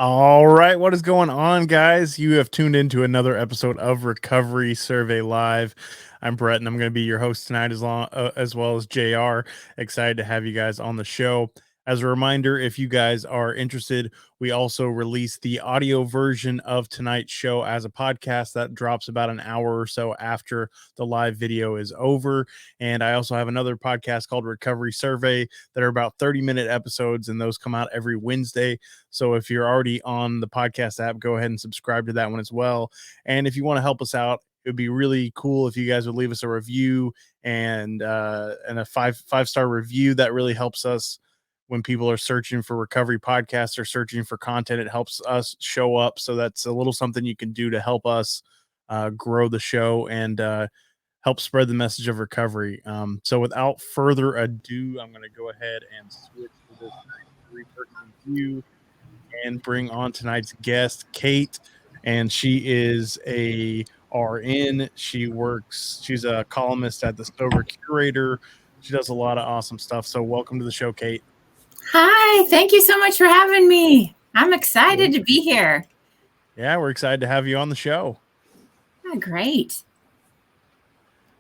All right, what is going on, guys? You have tuned into another episode of Recovery Survey Live. I'm Brett, and I'm going to be your host tonight, as well as JR. Excited to have you guys on the show. As a reminder, if you guys are interested, we also release the audio version of tonight's show as a podcast that drops about an hour or so after the live video is over. And I also have another podcast called Recovery Survey that are about 30-minute episodes, and those come out every Wednesday. So if you're already on the podcast app, go ahead and subscribe to that one as well. And if you want to help us out, it would be really cool if you guys would leave us a review and a five-star review. That really helps us when people are searching for recovery podcasts or searching for content. It helps us show up. So that's a little something you can do to help us grow the show and help spread the message of recovery. So without further ado, I'm going to go ahead and switch to this three-person view and bring on tonight's guest, Kate. And she is a RN. She's a columnist at the Sober Curator. She does a lot of awesome stuff. So welcome to the show, Kate. Hi, thank you so much for having me. I'm excited to be here. Yeah, we're excited to have you on the show. Oh, great.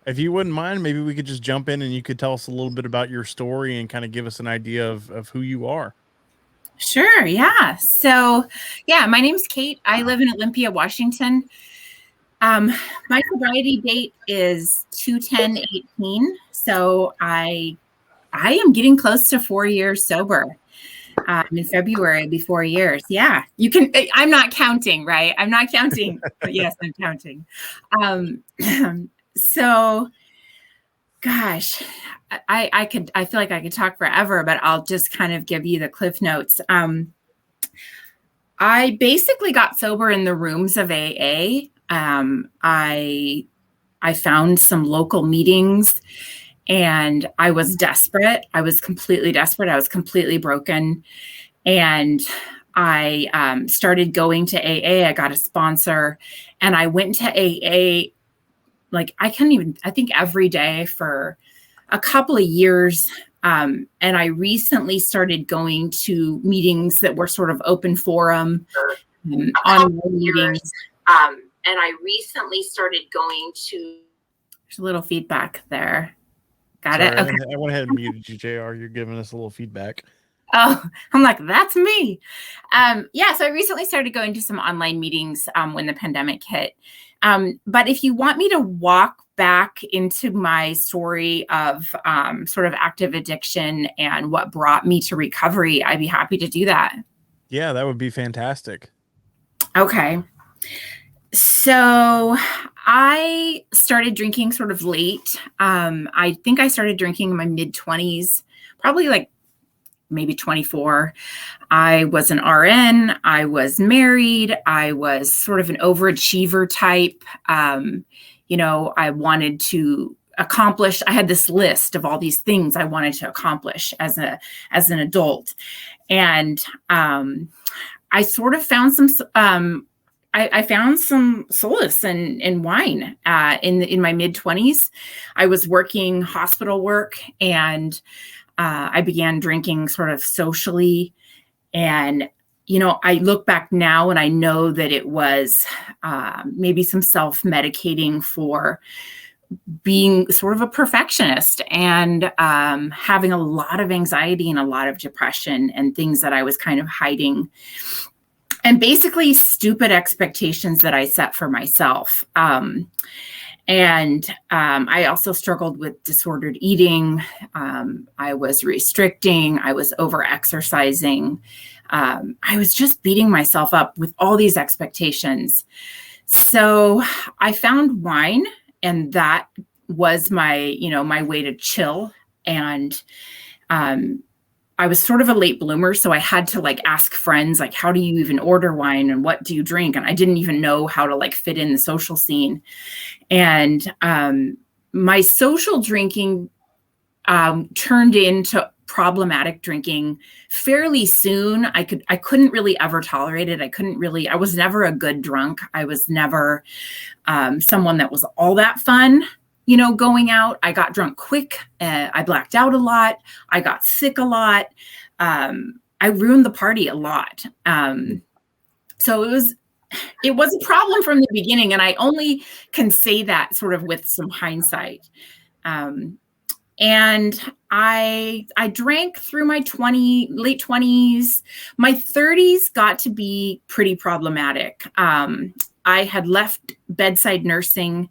If you wouldn't mind, maybe we could just jump in and you could tell us a little bit about your story and kind of give us an idea of who you are. Sure, yeah. So, my name's Kate. I live in Olympia, Washington. My sobriety date is 2/10/18. So I am getting close to 4 years sober. In February, it'll be 4 years. Yeah, you can. I'm not counting, right? I'm not counting, but yes, I'm counting. So, gosh, I feel like I could talk forever, but I'll just kind of give you the cliff notes. I basically got sober in the rooms of AA. I found some local meetings. And I was desperate. I was completely desperate. I was completely broken. And I started going to AA. I got a sponsor. And I went to AA, I think every day for a couple of years. And I recently started going to meetings that were sort of open forum, online meetings. And I recently started going to... There's a little feedback there. Got it. Okay. I went ahead and muted you, JR. You're giving us a little feedback. Oh, I'm like, that's me. So I recently started going to some online meetings when the pandemic hit. But if you want me to walk back into my story of sort of active addiction and what brought me to recovery, I'd be happy to do that. Yeah, that would be fantastic. Okay. So I started drinking sort of late. I think I started drinking in my mid-20s, probably maybe 24. I was an RN. I was married. I was sort of an overachiever type. I wanted to accomplish. I had this list of all these things I wanted to accomplish as an adult. And I sort of found I found some solace in wine in my mid-20s. I was working hospital work, and I began drinking sort of socially. And, I look back now and I know that it was maybe some self-medicating for being sort of a perfectionist and having a lot of anxiety and a lot of depression and things that I was kind of hiding. And basically stupid expectations that I set for myself. And I also struggled with disordered eating. I was restricting. I was over-exercising. I was just beating myself up with all these expectations. So I found wine, and that was my way to chill. And I was sort of a late bloomer, so I had to ask friends, how do you even order wine and what do you drink? And I didn't even know how to fit in the social scene. And my social drinking turned into problematic drinking fairly soon. I couldn't really ever tolerate it. I was never a good drunk. I was never someone that was all that fun. Going out. I got drunk quick. I blacked out a lot. I got sick a lot. I ruined the party a lot. So it was a problem from the beginning, and I only can say that sort of with some hindsight. And I drank through my late 20s. My 30s got to be pretty problematic. I had left bedside nursing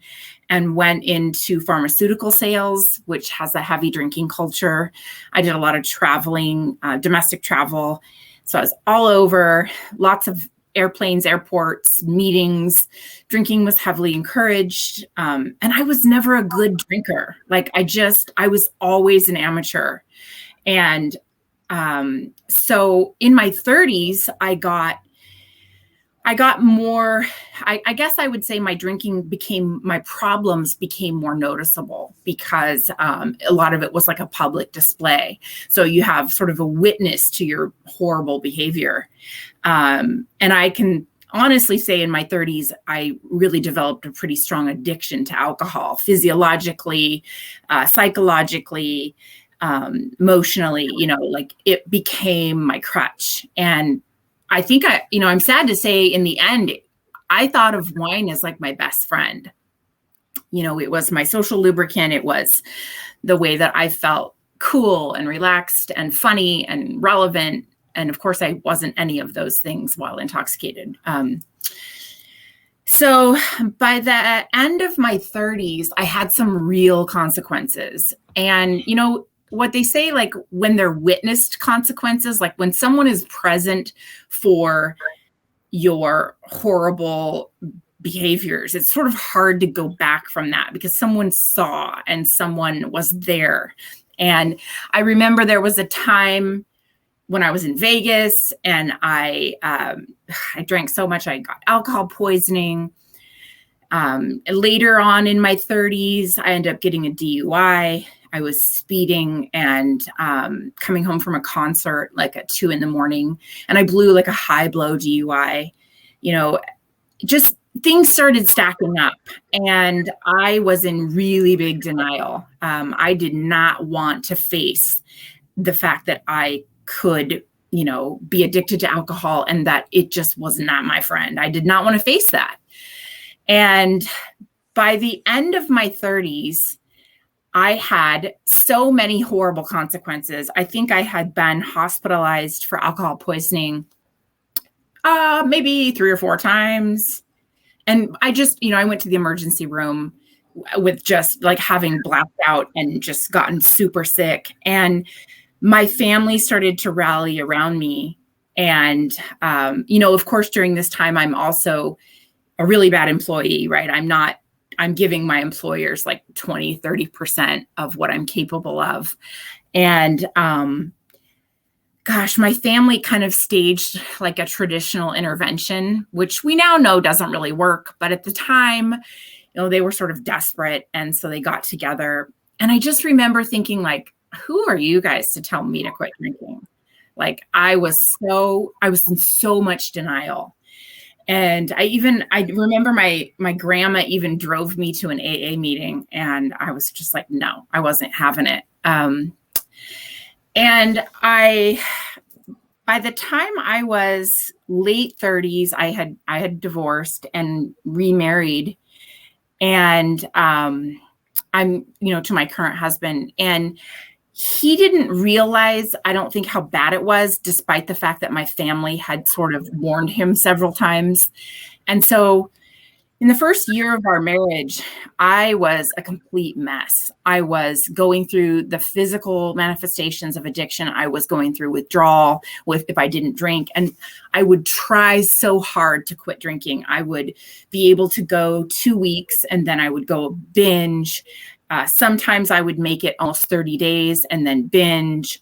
and went into pharmaceutical sales, which has a heavy drinking culture. I did a lot of traveling, domestic travel. So I was all over, lots of airplanes, airports, meetings. Drinking was heavily encouraged. And I was never a good drinker. Like I was always an amateur. And so in my 30s, I got more, I guess I would say my problems became more noticeable because a lot of it was like a public display. So you have sort of a witness to your horrible behavior. And I can honestly say in my 30s, I really developed a pretty strong addiction to alcohol, physiologically, psychologically, emotionally, like it became my crutch. And I think I'm sad to say in the end, I thought of wine as like my best friend. It was my social lubricant. It was the way that I felt cool and relaxed and funny and relevant. And of course, I wasn't any of those things while intoxicated. So by the end of my 30s, I had some real consequences. And, what they say, like when they're witnessed consequences, like when someone is present for your horrible behaviors, it's sort of hard to go back from that because someone saw and someone was there. And I remember there was a time when I was in Vegas and I drank so much, I got alcohol poisoning. Later on in my 30s, I ended up getting a DUI. I was speeding and coming home from a concert like at 2 a.m. and I blew like a high blow DUI. Just things started stacking up and I was in really big denial. I did not want to face the fact that I could, be addicted to alcohol and that it just was not my friend. I did not want to face that. And by the end of my 30s, I had so many horrible consequences. I think I had been hospitalized for alcohol poisoning maybe 3 or 4 times. And I just, I went to the emergency room with just like having blacked out and just gotten super sick. And my family started to rally around me. And, of course, during this time, I'm also a really bad employee, right? I'm giving my employers like 20, 30% of what I'm capable of. And, my family kind of staged like a traditional intervention, which we now know doesn't really work. But at the time, they were sort of desperate. And so they got together. And I just remember thinking like, who are you guys to tell me to quit drinking? Like I was in so much denial. And I remember my grandma even drove me to an AA meeting and I was just like, no, I wasn't having it. And by the time I was late 30s, I had divorced and remarried and, I'm, to my current husband, and he didn't realize, I don't think, how bad it was, despite the fact that my family had sort of warned him several times. And so in the first year of our marriage, I was a complete mess. I was going through the physical manifestations of addiction. I was going through withdrawal if I didn't drink. And I would try so hard to quit drinking. I would be able to go 2 weeks and then I would go binge. Sometimes I would make it almost 30 days and then binge.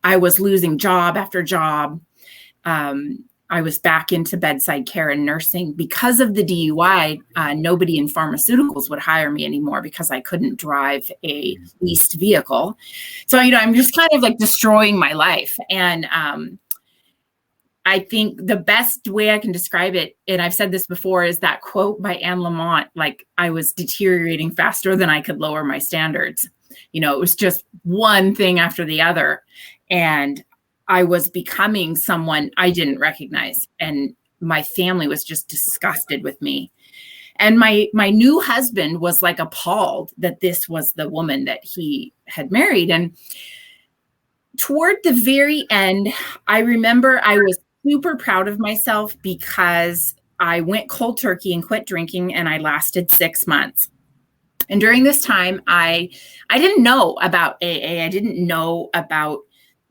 I was losing job after job. I was back into bedside care and nursing. Because of the DUI, nobody in pharmaceuticals would hire me anymore because I couldn't drive a leased vehicle. So, I'm just kind of like destroying my life. And I think the best way I can describe it, and I've said this before, is that quote by Anne Lamott, like I was deteriorating faster than I could lower my standards. It was just one thing after the other. And I was becoming someone I didn't recognize. And my family was just disgusted with me. And my new husband was like appalled that this was the woman that he had married. And toward the very end, I remember I was super proud of myself because I went cold turkey and quit drinking, and I lasted 6 months. And during this time, I didn't know about AA. I didn't know about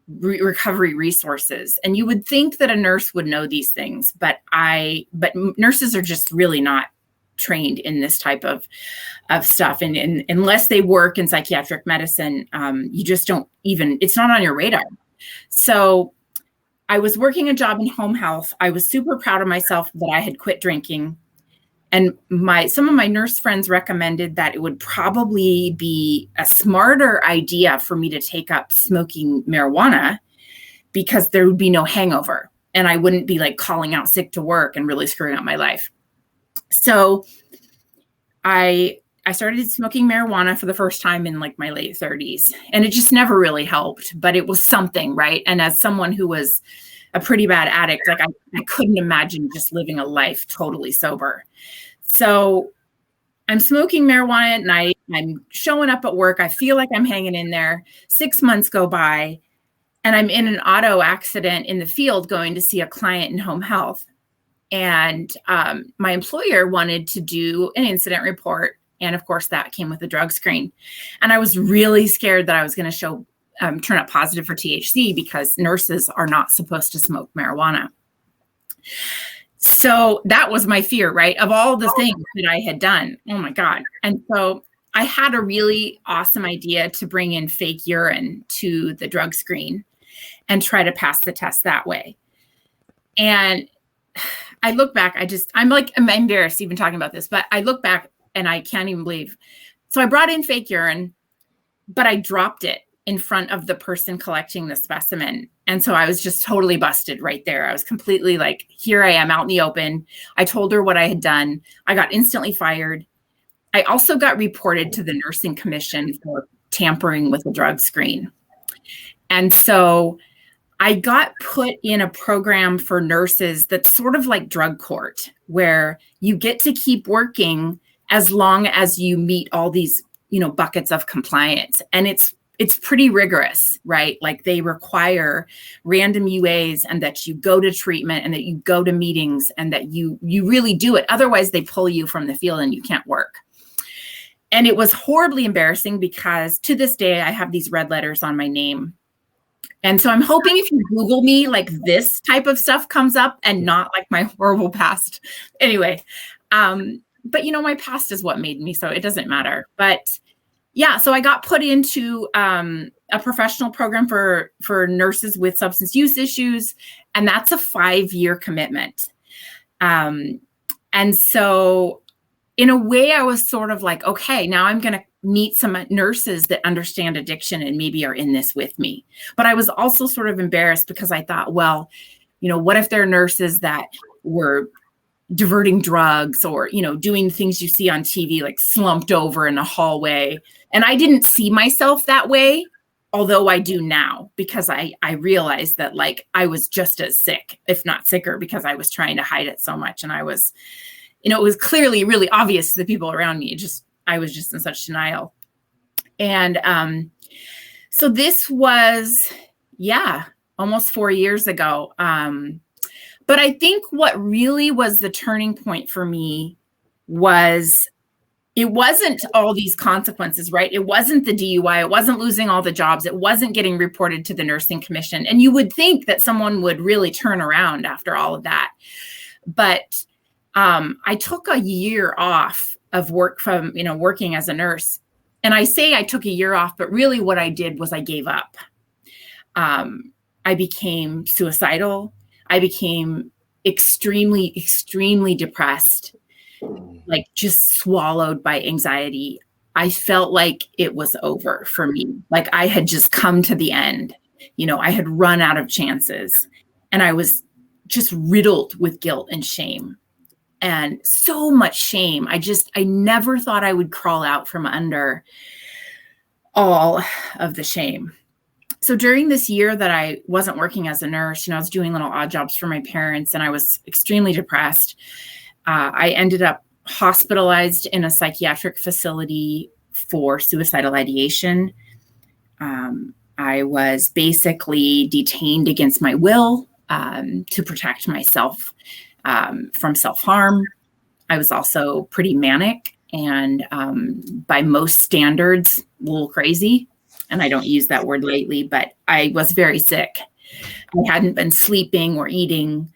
recovery resources. And you would think that a nurse would know these things, but nurses are just really not trained in this type of stuff. And unless they work in psychiatric medicine, you just don't even, it's not on your radar. So I was working a job in home health. I was super proud of myself that I had quit drinking. And some of my nurse friends recommended that it would probably be a smarter idea for me to take up smoking marijuana because there would be no hangover and I wouldn't be like calling out sick to work and really screwing up my life. So I started smoking marijuana for the first time in like my late 30s, and it just never really helped, but it was something, right? And as someone who was a pretty bad addict, like I couldn't imagine just living a life totally sober. So I'm smoking marijuana at night. I'm showing up at work. I feel like I'm hanging in there. 6 months go by, and I'm in an auto accident in the field going to see a client in home health. And my employer wanted to do an incident report. And of course, that came with a drug screen. And I was really scared that I was going to turn up positive for THC because nurses are not supposed to smoke marijuana. So that was my fear, right? Of all the things that I had done. Oh my God. And so I had a really awesome idea to bring in fake urine to the drug screen and try to pass the test that way. And I look back, I'm embarrassed even talking about this, but I look back and I can't even believe. So I brought in fake urine, but I dropped it in front of the person collecting the specimen. And so I was just totally busted right there. I was completely like, here I am out in the open. I told her what I had done. I got instantly fired. I also got reported to the nursing commission for tampering with the drug screen. And so I got put in a program for nurses that's sort of like drug court, where you get to keep working as long as you meet all these, buckets of compliance. And it's pretty rigorous, right? Like they require random UAs and that you go to treatment and that you go to meetings and that you really do it. Otherwise, they pull you from the field and you can't work. And it was horribly embarrassing because to this day, I have these red letters on my name. And so I'm hoping if you Google me, like this type of stuff comes up and not like my horrible past. Anyway, but my past is what made me, so it doesn't matter. But yeah, so I got put into a professional program for nurses with substance use issues, and that's a 5-year commitment. And so in a way, I was sort of like, okay, now I'm going to meet some nurses that understand addiction and maybe are in this with me. But I was also sort of embarrassed because I thought, well, what if there are nurses that were diverting drugs or, doing things you see on TV, like slumped over in a hallway. And I didn't see myself that way, although I do now, because I realized that like I was just as sick, if not sicker, because I was trying to hide it so much. And I was, it was clearly really obvious to the people around me. I was just in such denial. And so this was, almost 4 years ago. But I think what really was the turning point for me was it wasn't all these consequences, right? It wasn't the DUI. It wasn't losing all the jobs. It wasn't getting reported to the nursing commission. And you would think that someone would really turn around after all of that. But I took a year off of work from, working as a nurse. And I say I took a year off, but really what I did was I gave up. I became suicidal. I became extremely, extremely depressed, like just swallowed by anxiety. I felt like it was over for me. Like I had just come to the end. I had run out of chances and I was just riddled with guilt and shame. And so much shame. I never thought I would crawl out from under all of the shame. So during this year that I wasn't working as a nurse, I was doing little odd jobs for my parents, and I was extremely depressed. I ended up hospitalized in a psychiatric facility for suicidal ideation. I was basically detained against my will to protect myself from self-harm. I was also pretty manic and by most standards, a little crazy. And I don't use that word lightly, but I was very sick. I hadn't been sleeping or eating.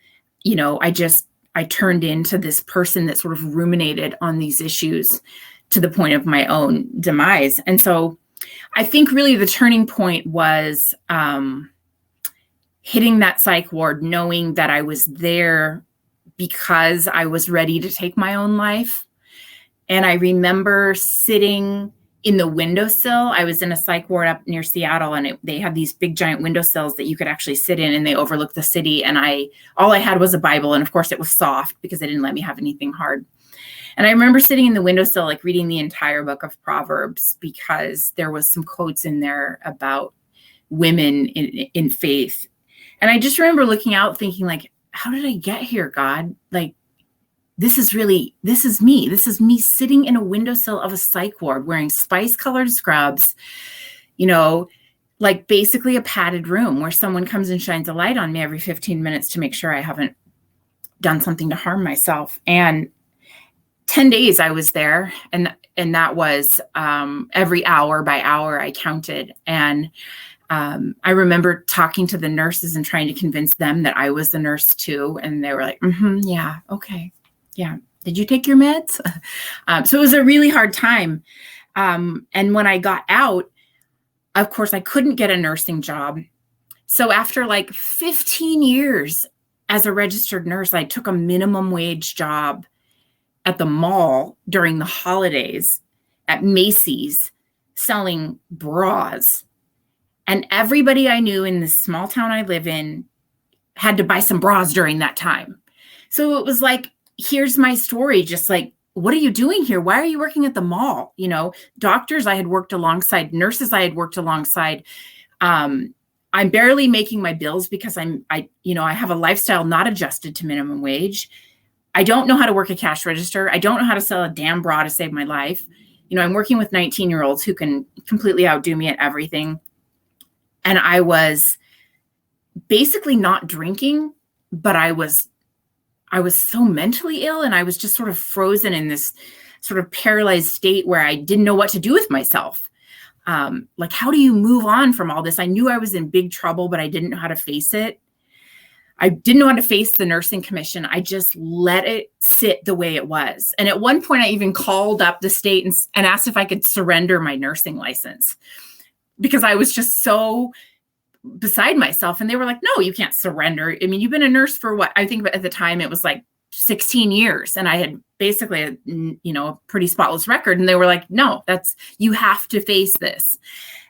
I turned into this person that sort of ruminated on these issues to the point of my own demise. And so I think really the turning point was hitting that psych ward, knowing that I was there because I was ready to take my own life. And I remember sitting in the windowsill. I was in a psych ward up near Seattle, and they had these big giant windowsills that you could actually sit in, and they overlooked the city. And all I had was a Bible. And of course it was soft because they didn't let me have anything hard. And I remember sitting in the windowsill, like reading the entire book of Proverbs, because there was some quotes in there about women in faith. And I just remember looking out thinking, like, how did I get here, God? Like, this is me. This is me sitting in a windowsill of a psych ward wearing spice-colored scrubs, like basically a padded room where someone comes and shines a light on me every 15 minutes to make sure I haven't done something to harm myself. And 10 days I was there, and that was every hour by hour I counted. And I remember talking to the nurses and trying to convince them that I was the nurse too. And they were like, yeah, okay. Yeah. Did you take your meds? So it was a really hard time. And when I got out, of course, I couldn't get a nursing job. So after like 15 years as a registered nurse, I took a minimum wage job at the mall during the holidays at Macy's selling bras. And everybody I knew in this small town I live in had to buy some bras during that time. So it was like, here's my story. Just like, what are you doing here? Why are you working at the mall? Doctors I had worked alongside, nurses I had worked alongside. I'm barely making my bills because I have a lifestyle not adjusted to minimum wage. I don't know how to work a cash register. I don't know how to sell a damn bra to save my life. I'm working with 19-year-olds who can completely outdo me at everything. And I was basically not drinking, but I was so mentally ill, and I was just sort of frozen in this sort of paralyzed state where I didn't know what to do with myself. Like, how do you move on from all this? I knew I was in big trouble, but I didn't know how to face it. I didn't know how to face the nursing commission. I just let it sit the way it was. And at one point I even called up the state and asked if I could surrender my nursing license, because I was just so beside myself. And they were like, no, you can't surrender. I mean, you've been a nurse for what? I think at the time it was like 16 years. And I had basically a pretty spotless record. And they were like, no, you have to face this.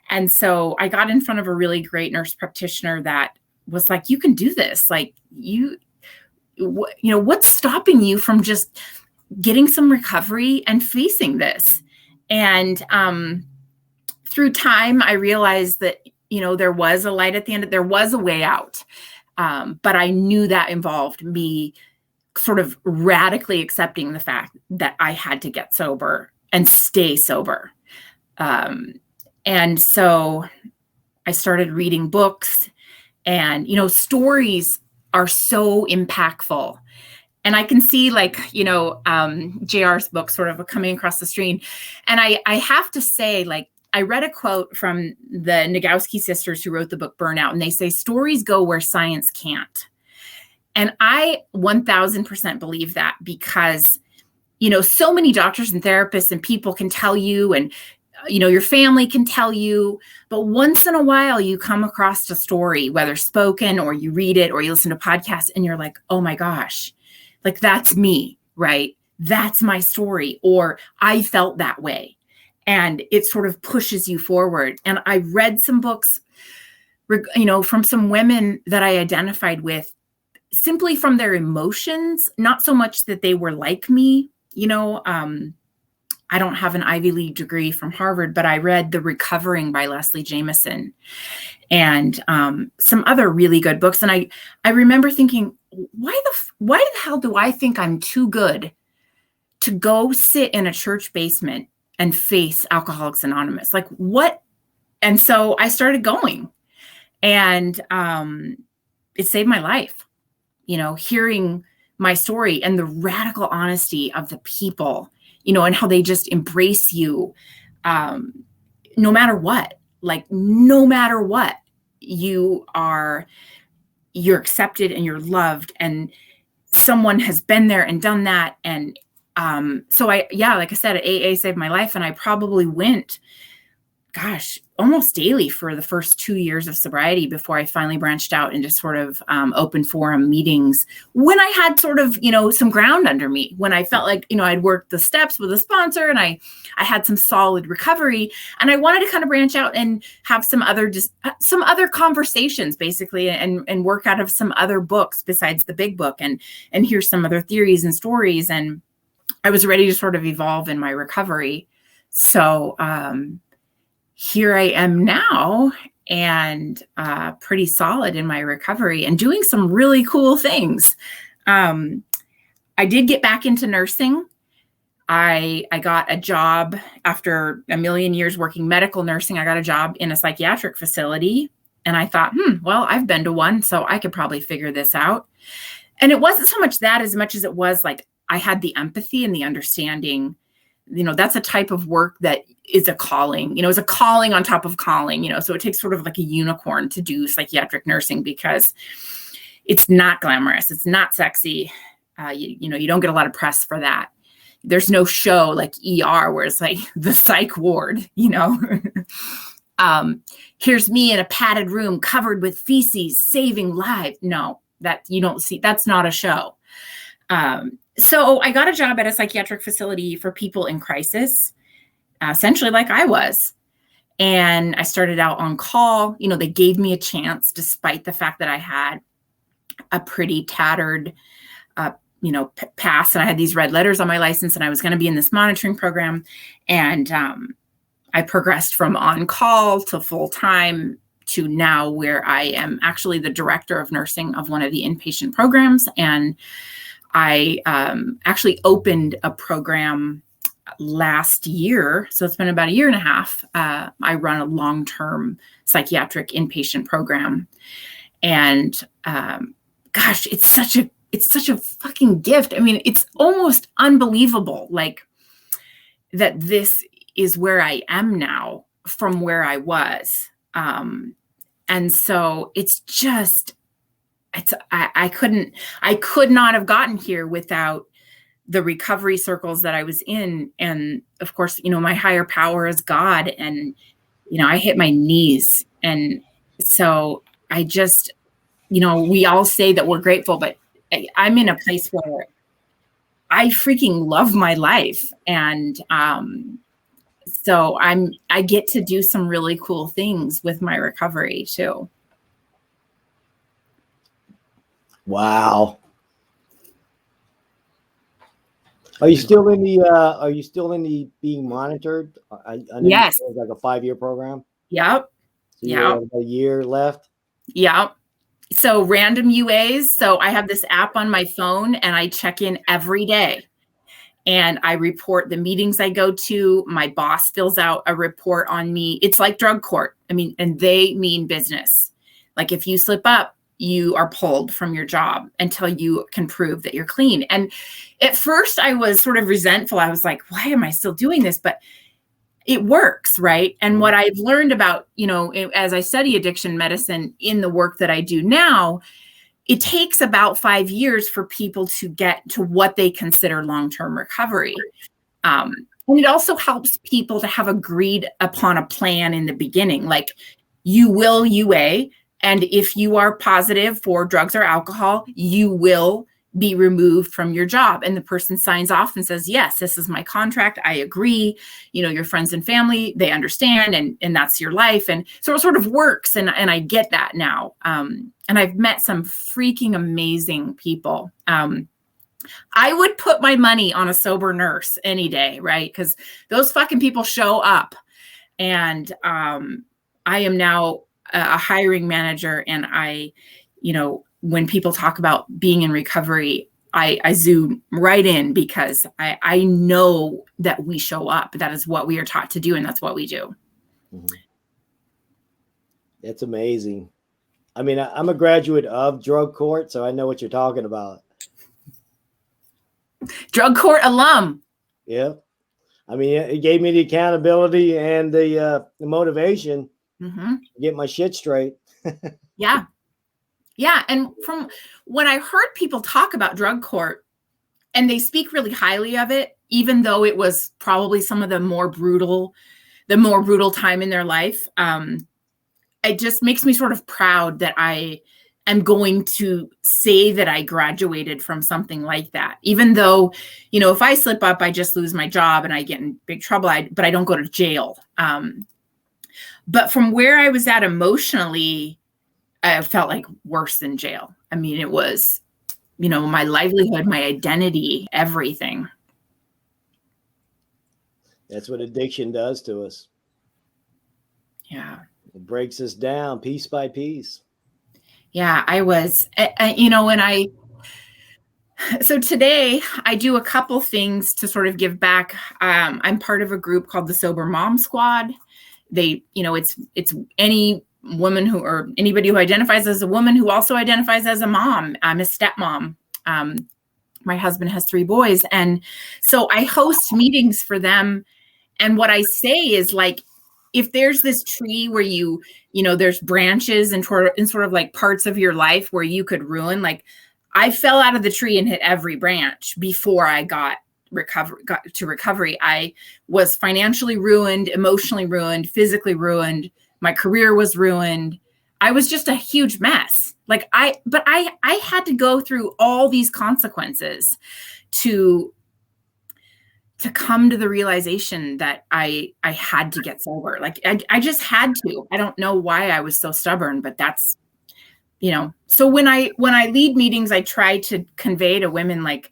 And so I got in front of a really great nurse practitioner that was like, you can do this. Like, what's stopping you from just getting some recovery and facing this? And through time, I realized that, there was a light at the end. There was a way out. But I knew that involved me sort of radically accepting the fact that I had to get sober and stay sober. And so I started reading books, and, stories are so impactful. And I can see JR's book sort of coming across the screen. And I have to say, I read a quote from the Nagowski sisters who wrote the book Burnout, and they say, stories go where science can't. And I 1000% believe that, because, so many doctors and therapists and people can tell you, and, your family can tell you, but once in a while you come across a story, whether spoken or you read it or you listen to podcasts, and you're like, oh my gosh, like, that's me, right? That's my story. Or I felt that way. And it sort of pushes you forward. And I read some books, from some women that I identified with simply from their emotions, not so much that they were like me. I don't have an Ivy League degree from Harvard, but I read The Recovering by Leslie Jameson and some other really good books. And I remember thinking, why the hell do I think I'm too good to go sit in a church basement and face Alcoholics Anonymous? Like what? And so I started going, and it saved my life, hearing my story and the radical honesty of the people, and how they just embrace you, no matter what. Like, no matter what, you're accepted and you're loved, and someone has been there and done that. And so like I said, AA saved my life, and I probably went, almost daily for the first 2 years of sobriety before I finally branched out into sort of open forum meetings when I had sort of, some ground under me, when I felt like, I'd worked the steps with a sponsor and I had some solid recovery, and I wanted to kind of branch out and have some other conversations basically, and work out of some other books besides the big book, and hear some other theories and stories. And I was ready to sort of evolve in my recovery. So, here I am now, and pretty solid in my recovery and doing some really cool things. I did get back into nursing. I got a job after a million years working medical nursing. I got a job in a psychiatric facility, and I thought, well, I've been to one, so I could probably figure this out. And it wasn't so much that as much as it was like I had the empathy and the understanding. That's a type of work that is a calling, it's a calling on top of calling, so it takes sort of like a unicorn to do psychiatric nursing, because it's not glamorous. It's not sexy. You don't get a lot of press for that. There's no show like ER where it's like the psych ward, here's me in a padded room covered with feces, saving lives. No, that you don't see. That's not a show. So I got a job at a psychiatric facility for people in crisis, essentially like I was. And I started out on call. They gave me a chance despite the fact that I had a pretty tattered, past. And I had these red letters on my license, and I was going to be in this monitoring program. And I progressed from on call to full time to now where I am actually the director of nursing of one of the inpatient programs. And I actually opened a program last year. So it's been about a year and a half. I run a long-term psychiatric inpatient program. And it's such a fucking gift. I mean, it's almost unbelievable, like, that this is where I am now from where I was. And so it's just, I could not have gotten here without the recovery circles that I was in. And of course, my higher power is God. And, I hit my knees. And so I just, we all say that we're grateful, but I'm in a place where I freaking love my life. And so I get to do some really cool things with my recovery too. Wow. Are you still in the being monitored? I know Yes. it was like a 5-year program. Yep. So you have a year left. Yep. So random UAs. So I have this app on my phone, and I check in every day, and I report the meetings I go to. My boss fills out a report on me. It's like drug court. I mean, and they mean business. Like, if you slip up, you are pulled from your job until you can prove that you're clean. And at first I was sort of resentful. I was like, why am I still doing this? But it works, right? And what I've learned about, as I study addiction medicine in the work that I do now, it takes about 5 years for people to get to what they consider long-term recovery. And it also helps people to have agreed upon a plan in the beginning, like, you will UA, and if you are positive for drugs or alcohol, you will be removed from your job. And the person signs off and says, yes, this is my contract. I agree. Your friends and family, they understand, and that's your life. And so it sort of works. And I get that now. And I've met some freaking amazing people. I would put my money on a sober nurse any day, right? Because those fucking people show up. And I am now a hiring manager, and when people talk about being in recovery, I zoom right in, because I know that we show up. That is what we are taught to do, and that's what we do. Mm-hmm. That's amazing. I mean, I'm a graduate of drug court, so I know what you're talking about. Drug court alum. Yeah. I mean, it gave me the accountability and the motivation to get my shit straight. Yeah. Yeah. And from when I heard people talk about drug court, and they speak really highly of it, even though it was probably some of the more brutal time in their life, it just makes me sort of proud that I am going to say that I graduated from something like that. Even though, if I slip up, I just lose my job and I get in big trouble, but I don't go to jail. But from where I was at emotionally, I felt like worse than jail. I mean, it was, my livelihood, my identity, everything. That's what addiction does to us. Yeah. It breaks us down piece by piece. Yeah, I was, so today I do a couple things to sort of give back. I'm part of a group called the Sober Mom Squad. It's any woman or anybody who identifies as a woman who also identifies as a mom. I'm a stepmom. My husband has 3 boys. And so I host meetings for them. And what I say is, like, if there's this tree where there's branches and sort of like parts of your life where you could ruin, like, I fell out of the tree and hit every branch before I got to recovery. I was financially ruined, emotionally ruined, physically ruined. My career was ruined. I was just a huge mess. Like I had to go through all these consequences to come to the realization that I had to get sober. Like I just had to. I don't know why I was so stubborn, but that's, so when I lead meetings, I try to convey to women, like,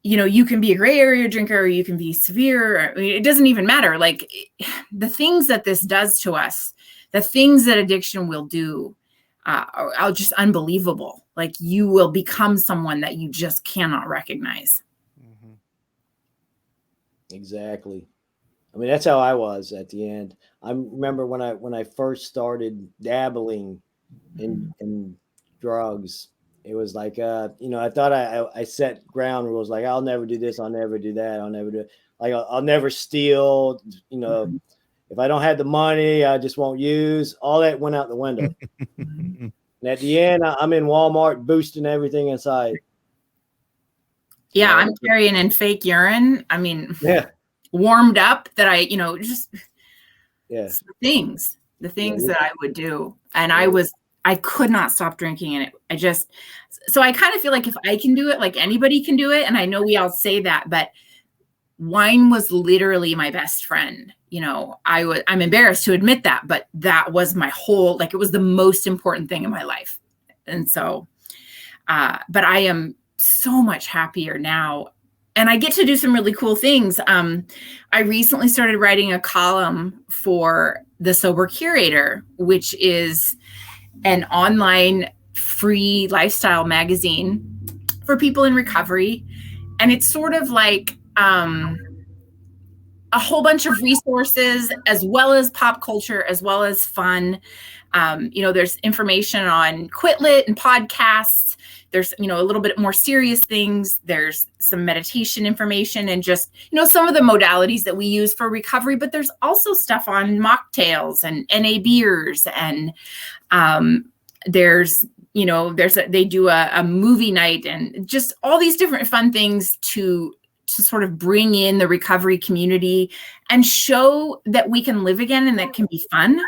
you can be a gray area drinker, or you can be severe. I mean, it doesn't even matter. Like, the things that this does to us, the things that addiction will do, are just unbelievable. Like, you will become someone that you just cannot recognize. Mm-hmm. Exactly. I mean, that's how I was at the end. I remember when I first started dabbling in drugs, it was like, I thought I set ground rules. Like, I'll never do this. I'll never do that. I'll never do it. Like, I'll never steal, if I don't have the money, I just won't use. All that went out the window. And at the end, I'm in Walmart boosting everything inside. Yeah, I'm carrying in fake urine. I mean, warmed up that I, just the things that I would do. And I could not stop drinking. And so I kind of feel like if I can do it, like anybody can do it. And I know we all say that, but wine was literally my best friend. I'm embarrassed to admit that, but that was my whole, like, it was the most important thing in my life. And so, but I am so much happier now. And I get to do some really cool things. I recently started writing a column for the Sober Curator, which is an online free lifestyle magazine for people in recovery. And it's sort of like a whole bunch of resources, as well as pop culture, as well as fun. There's information on Quit Lit and podcasts. There's, a little bit more serious things. There's some meditation information and just, some of the modalities that we use for recovery. But there's also stuff on mocktails and NA beers. And they do a movie night and just all these different fun things to sort of bring in the recovery community and show that we can live again and that can be fun.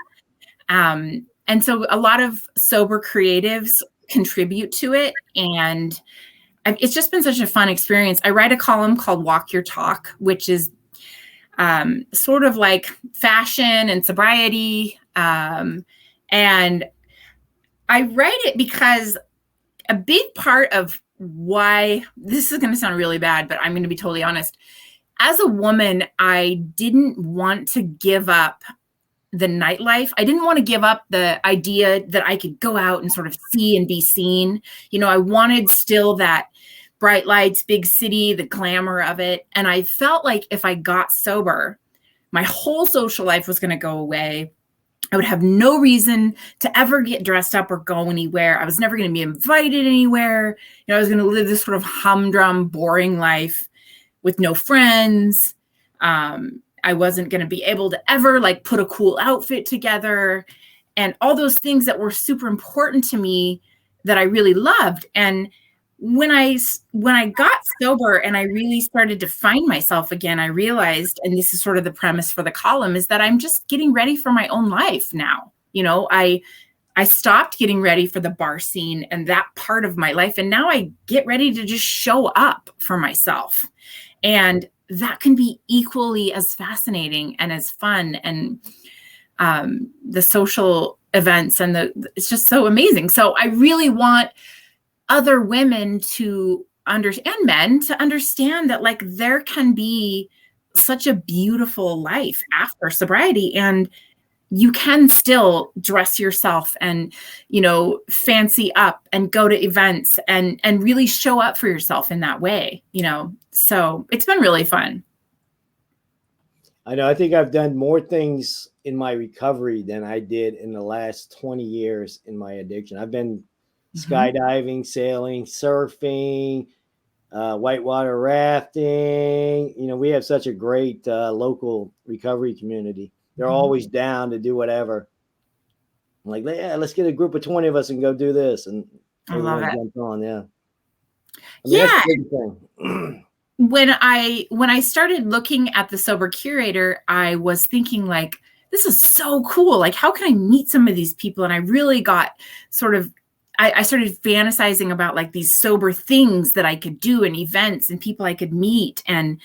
And so a lot of sober creatives contribute to it. And it's just been such a fun experience. I write a column called Walk Your Talk, which is sort of like fashion and sobriety. And I write it because a big part of why this is going to sound really bad, but I'm going to be totally honest. As a woman, I didn't want to give up the nightlife. I didn't want to give up the idea that I could go out and sort of see and be seen. I wanted still that bright lights, big city, the glamour of it. And I felt like if I got sober, my whole social life was going to go away. I would have no reason to ever get dressed up or go anywhere. I was never going to be invited anywhere. I was going to live this sort of humdrum, boring life with no friends. I wasn't going to be able to ever like put a cool outfit together and all those things that were super important to me that I really loved. And when I got sober and I really started to find myself again, I realized, and this is sort of the premise for the column, is that I'm just getting ready for my own life now. I stopped getting ready for the bar scene and that part of my life. And now I get ready to just show up for myself. And that can be equally as fascinating and as fun. And the social events and it's just so amazing. So I really want other women to understand, and men to understand that like there can be such a beautiful life after sobriety, and you can still dress yourself and, fancy up and go to events and really show up for yourself in that way, so it's been really fun. I know. I think I've done more things in my recovery than I did in the last 20 years in my addiction. I've been skydiving, sailing, surfing, whitewater rafting. We have such a great local recovery community. They're always down to do whatever. I'm like, yeah, let's get a group of 20 of us and go do this. And I love it. Jump on, yeah. That's a big thing. When I started looking at the Sober Curator, I was thinking like, this is so cool. Like, how can I meet some of these people? And I really got sort of, I started fantasizing about like these sober things that I could do and events and people I could meet. And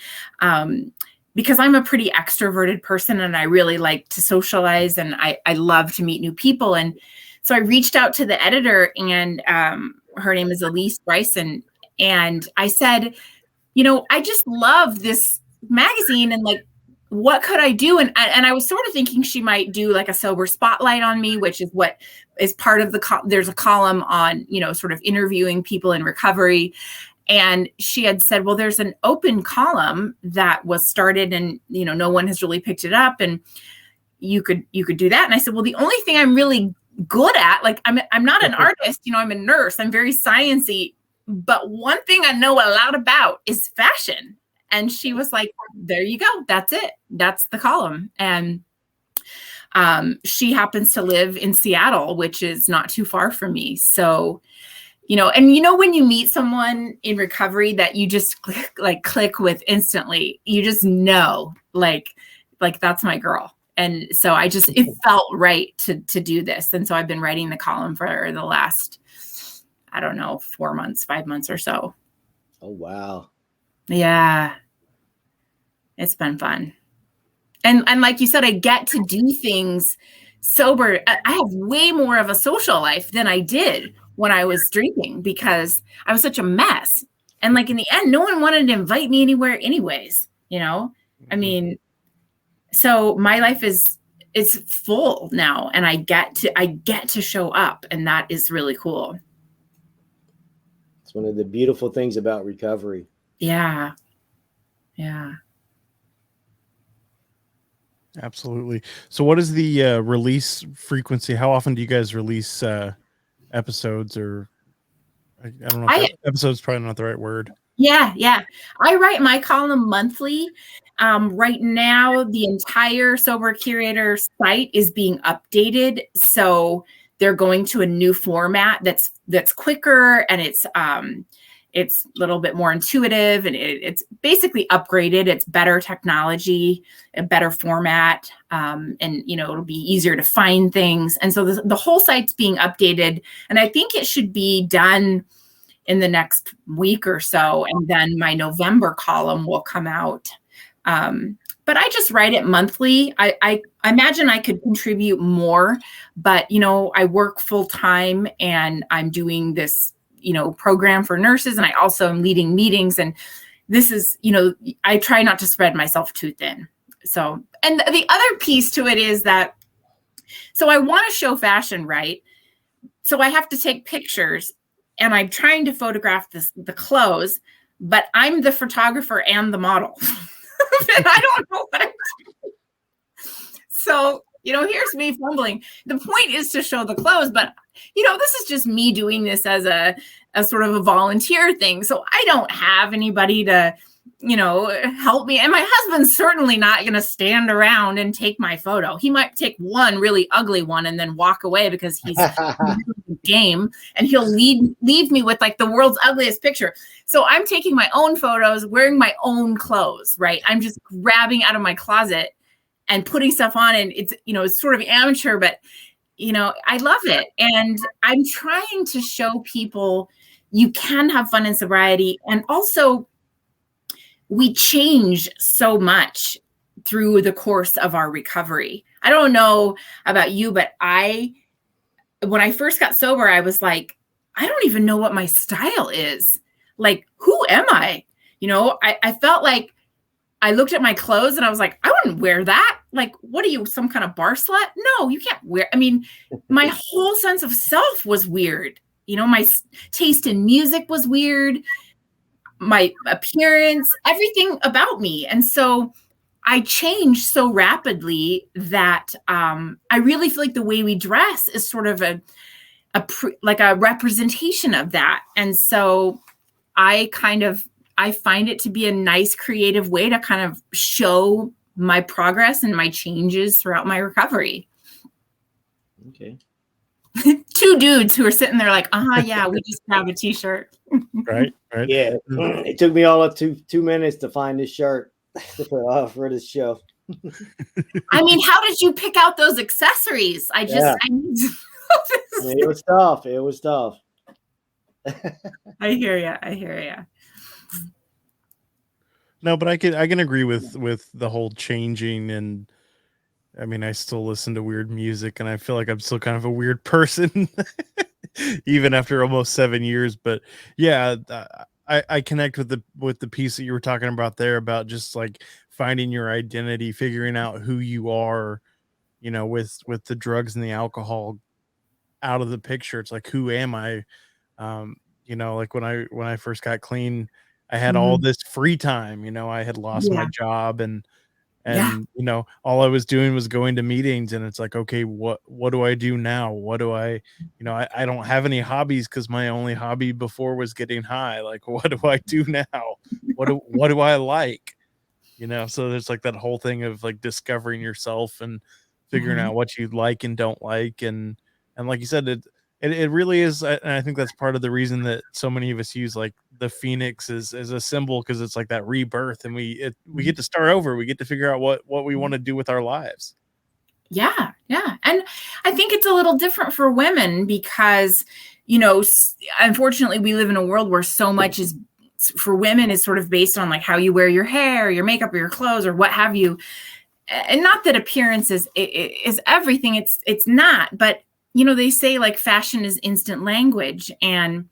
because I'm a pretty extroverted person and I really like to socialize and I love to meet new people. And so I reached out to the editor, and her name is Elise Bryson. And I said, I just love this magazine, and like, what could I do? And I was sort of thinking she might do like a sober spotlight on me, which is what is part of there's a column on, sort of interviewing people in recovery. And she had said, well, there's an open column that was started and, no one has really picked it up, and you could do that. And I said, well, the only thing I'm really good at, like, I'm not an artist, I'm a nurse, I'm very sciencey, but one thing I know a lot about is fashion. And she was like, there you go. That's it. That's the column. And she happens to live in Seattle, which is not too far from me. So, when you meet someone in recovery that you just click with instantly, you just know, like that's my girl. And so it felt right to do this. And so I've been writing the column for the last, I don't know, 4 months, 5 months or so. Oh, wow. Yeah. It's been fun. And like you said, I get to do things sober. I have way more of a social life than I did when I was drinking because I was such a mess. And like in the end, no one wanted to invite me anywhere anyways, I mean, so my life it's full now, and I get to show up, and that is really cool. It's one of the beautiful things about recovery. Yeah. Yeah. Absolutely. So what is the release frequency? How often do you guys release episodes? Or I don't know. Episode's probably not the right word. Yeah. I write my column monthly. Right now, the entire Sober Curator site is being updated. So they're going to a new format that's quicker, and it's a little bit more intuitive, and it's basically upgraded. It's better technology, a better format, and it'll be easier to find things. And so the whole site's being updated, and I think it should be done in the next week or so. And then my November column will come out. But I just write it monthly. I imagine I could contribute more, but I work full time, and I'm doing this program for nurses, and I also am leading meetings. And this is, I try not to spread myself too thin. So, and the other piece to it is that, so I want to show fashion, right? So I have to take pictures, and I'm trying to photograph the clothes, but I'm the photographer and the model. And I don't know what I'm doing. So, here's me fumbling. The point is to show the clothes, but, this is just me doing this as a sort of a volunteer thing. So I don't have anybody to, help me. And my husband's certainly not going to stand around and take my photo. He might take one really ugly one and then walk away because he's game, and he'll leave me with like the world's ugliest picture. So I'm taking my own photos, wearing my own clothes, right? I'm just grabbing out of my closet and putting stuff on, and it's, it's sort of amateur, but I love it. And I'm trying to show people you can have fun in sobriety. And also, we change so much through the course of our recovery. I don't know about you, but when I first got sober, I was like, I don't even know what my style is. Like, who am I? I felt like I looked at my clothes and I was like, I wouldn't wear that. Like, what are you, some kind of bar slut? No, you can't wear. I mean, my whole sense of self was weird. My taste in music was weird. My appearance, everything about me. And so I changed so rapidly that I really feel like the way we dress is sort of a representation of that. And so I find it to be a nice creative way to kind of show my progress and my changes throughout my recovery. Okay. Two dudes who are sitting there like, yeah, we just have a t-shirt. Right. Yeah. It took me all up to 2 minutes to find this shirt for this show. I mean, how did you pick out those accessories? I need to know it was tough. It was tough. I hear you. No, but I can agree with the whole changing, and I mean, I still listen to weird music, and I feel like I'm still kind of a weird person, even after almost 7 years. But yeah, I connect with the piece that you were talking about there, about just like finding your identity, figuring out who you are, with the drugs and the alcohol out of the picture. It's like, who am I? Like when I first got clean, I had all this free time. I had lost my job, and all I was doing was going to meetings, and it's like, okay, what do I do now? What do I don't have any hobbies, because my only hobby before was getting high. Like, what do I do now? What do I like? So there's like that whole thing of like discovering yourself and figuring out what you like and don't like. And like you said, it really is. And I think that's part of the reason that so many of us use like the Phoenix as a symbol, because it's like that rebirth, and we get to start over. We get to figure out what we want to do with our lives. Yeah. And I think it's a little different for women because, unfortunately we live in a world where so much is for women is sort of based on like how you wear your hair, your makeup, or your clothes, or what have you. And not that appearance is everything. It's not, but they say like fashion is instant language. And,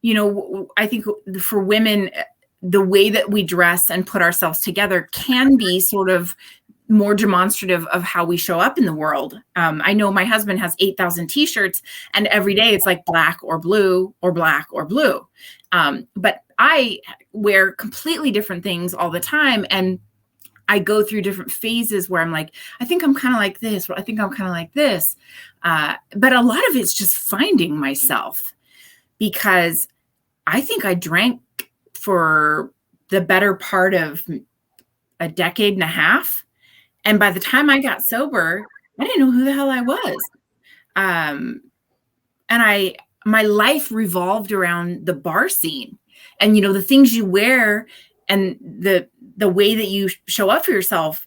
I think for women, the way that we dress and put ourselves together can be sort of more demonstrative of how we show up in the world. I know my husband has 8,000 t-shirts, and every day it's like black or blue or black or blue. But I wear completely different things all the time. And I go through different phases where I'm like, I think I'm kind of like this, or I think I'm kind of like this. But a lot of it's just finding myself, because I think I drank for the better part of a decade and a half. And by the time I got sober, I didn't know who the hell I was. And my life revolved around the bar scene, and, the things you wear and the way that you show up for yourself,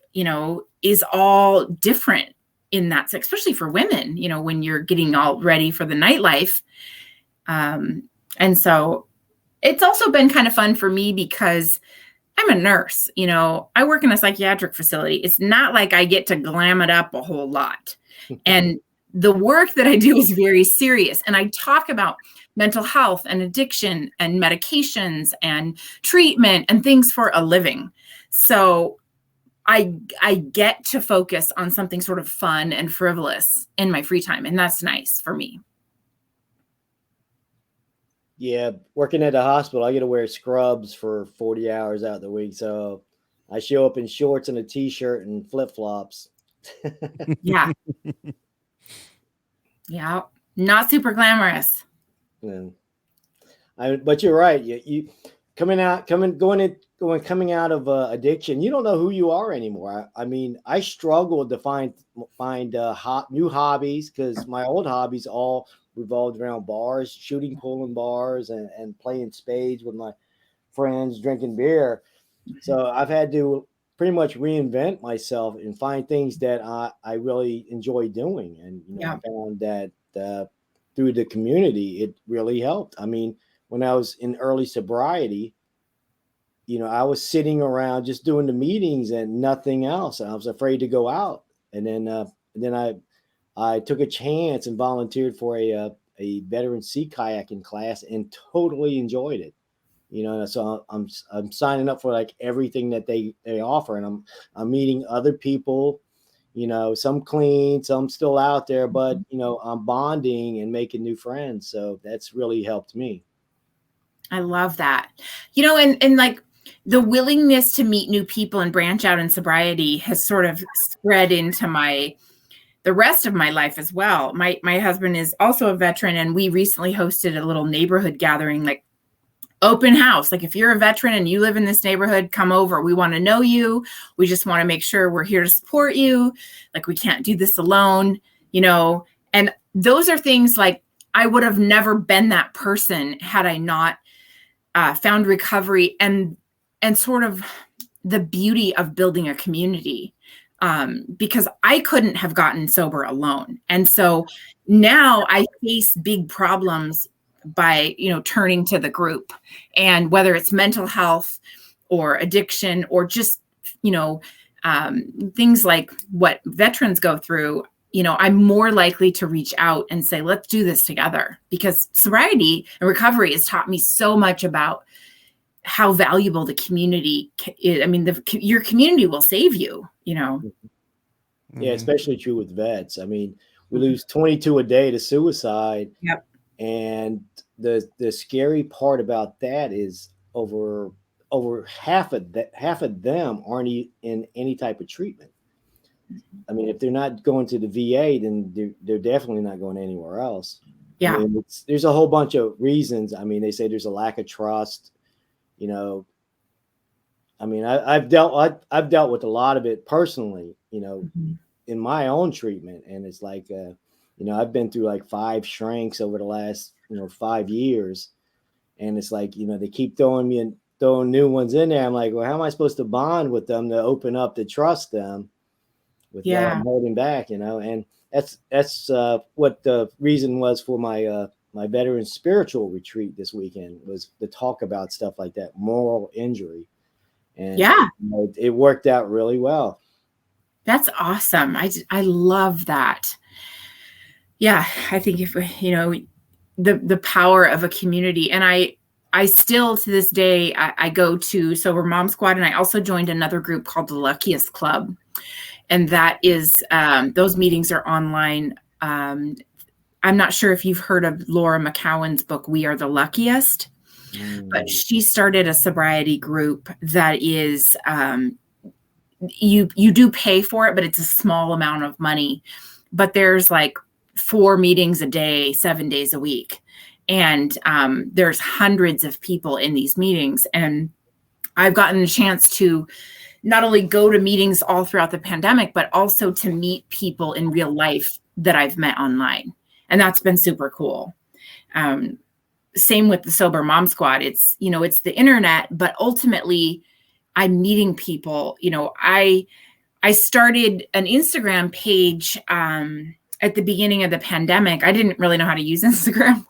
is all different in that, especially for women, when you're getting all ready for the nightlife. And so it's also been kind of fun for me because I'm a nurse, I work in a psychiatric facility. It's not like I get to glam it up a whole lot. And the work that I do is very serious. And I talk about mental health and addiction and medications and treatment and things for a living. So I get to focus on something sort of fun and frivolous in my free time. And that's nice for me. Yeah, working at the hospital, I get to wear scrubs for 40 hours out of the week. So I show up in shorts and a t-shirt and flip-flops. Yeah. Yeah. Not super glamorous. Yeah. But you're right. You coming out of addiction. You don't know who you are anymore. I mean, I struggled to find new hobbies because my old hobbies all revolved around bars, shooting pool in bars, and playing spades with my friends, drinking beer. So I've had to pretty much reinvent myself and find things that I really enjoy doing. And I found that through the community, it really helped. I mean, when I was in early sobriety, I was sitting around just doing the meetings and nothing else. And I was afraid to go out. And then I took a chance and volunteered for a veteran sea kayaking class and totally enjoyed it. So I'm signing up for like everything that they offer, and I'm meeting other people, some clean, some still out there, but I'm bonding and making new friends. So that's really helped me. I love that. And like the willingness to meet new people and branch out in sobriety has sort of spread into the rest of my life as well. My husband is also a veteran, and we recently hosted a little neighborhood gathering, like open house. Like if you're a veteran and you live in this neighborhood, come over. We want to know you. We just want to make sure we're here to support you. Like we can't do this alone, and those are things like I would have never been that person had I not found recovery and sort of the beauty of building a community. Because I couldn't have gotten sober alone. And so now I face big problems by, turning to the group, and whether it's mental health or addiction or just, things like what veterans go through, I'm more likely to reach out and say, let's do this together, because sobriety and recovery has taught me so much about how valuable the community is. I mean, your community will save you, Yeah, especially true with vets. I mean, we lose 22 a day to suicide. Yep. And the scary part about that is over half of them aren't in any type of treatment. I mean, if they're not going to the VA, then they're definitely not going anywhere else. Yeah. I mean, there's a whole bunch of reasons. I mean, they say there's a lack of trust. I mean, I've dealt with a lot of it personally, in my own treatment. And it's like, I've been through like 5 shrinks over the last, 5 years. And it's like, they keep throwing new ones in there. I'm like, well, how am I supposed to bond with them to open up to trust them without holding back, And that's what the reason was for my veteran spiritual retreat this weekend, was to talk about stuff like that, moral injury. And it worked out really well. That's awesome. I love that. Yeah, I think if the power of a community, and I still to this day I go to Sober Mom Squad, and I also joined another group called the Luckiest Club, and that is those meetings are online. I'm not sure if you've heard of Laura McCowan's book, We Are the Luckiest, but she started a sobriety group that is you do pay for it, but it's a small amount of money. But there's like 4 meetings a day, 7 days a week. And there's hundreds of people in these meetings. And I've gotten a chance to not only go to meetings all throughout the pandemic, but also to meet people in real life that I've met online. And that's been super cool. Same with the Sober Mom Squad. It's, it's the internet, but ultimately I'm meeting people. I started an Instagram page at the beginning of the pandemic. I didn't really know how to use Instagram,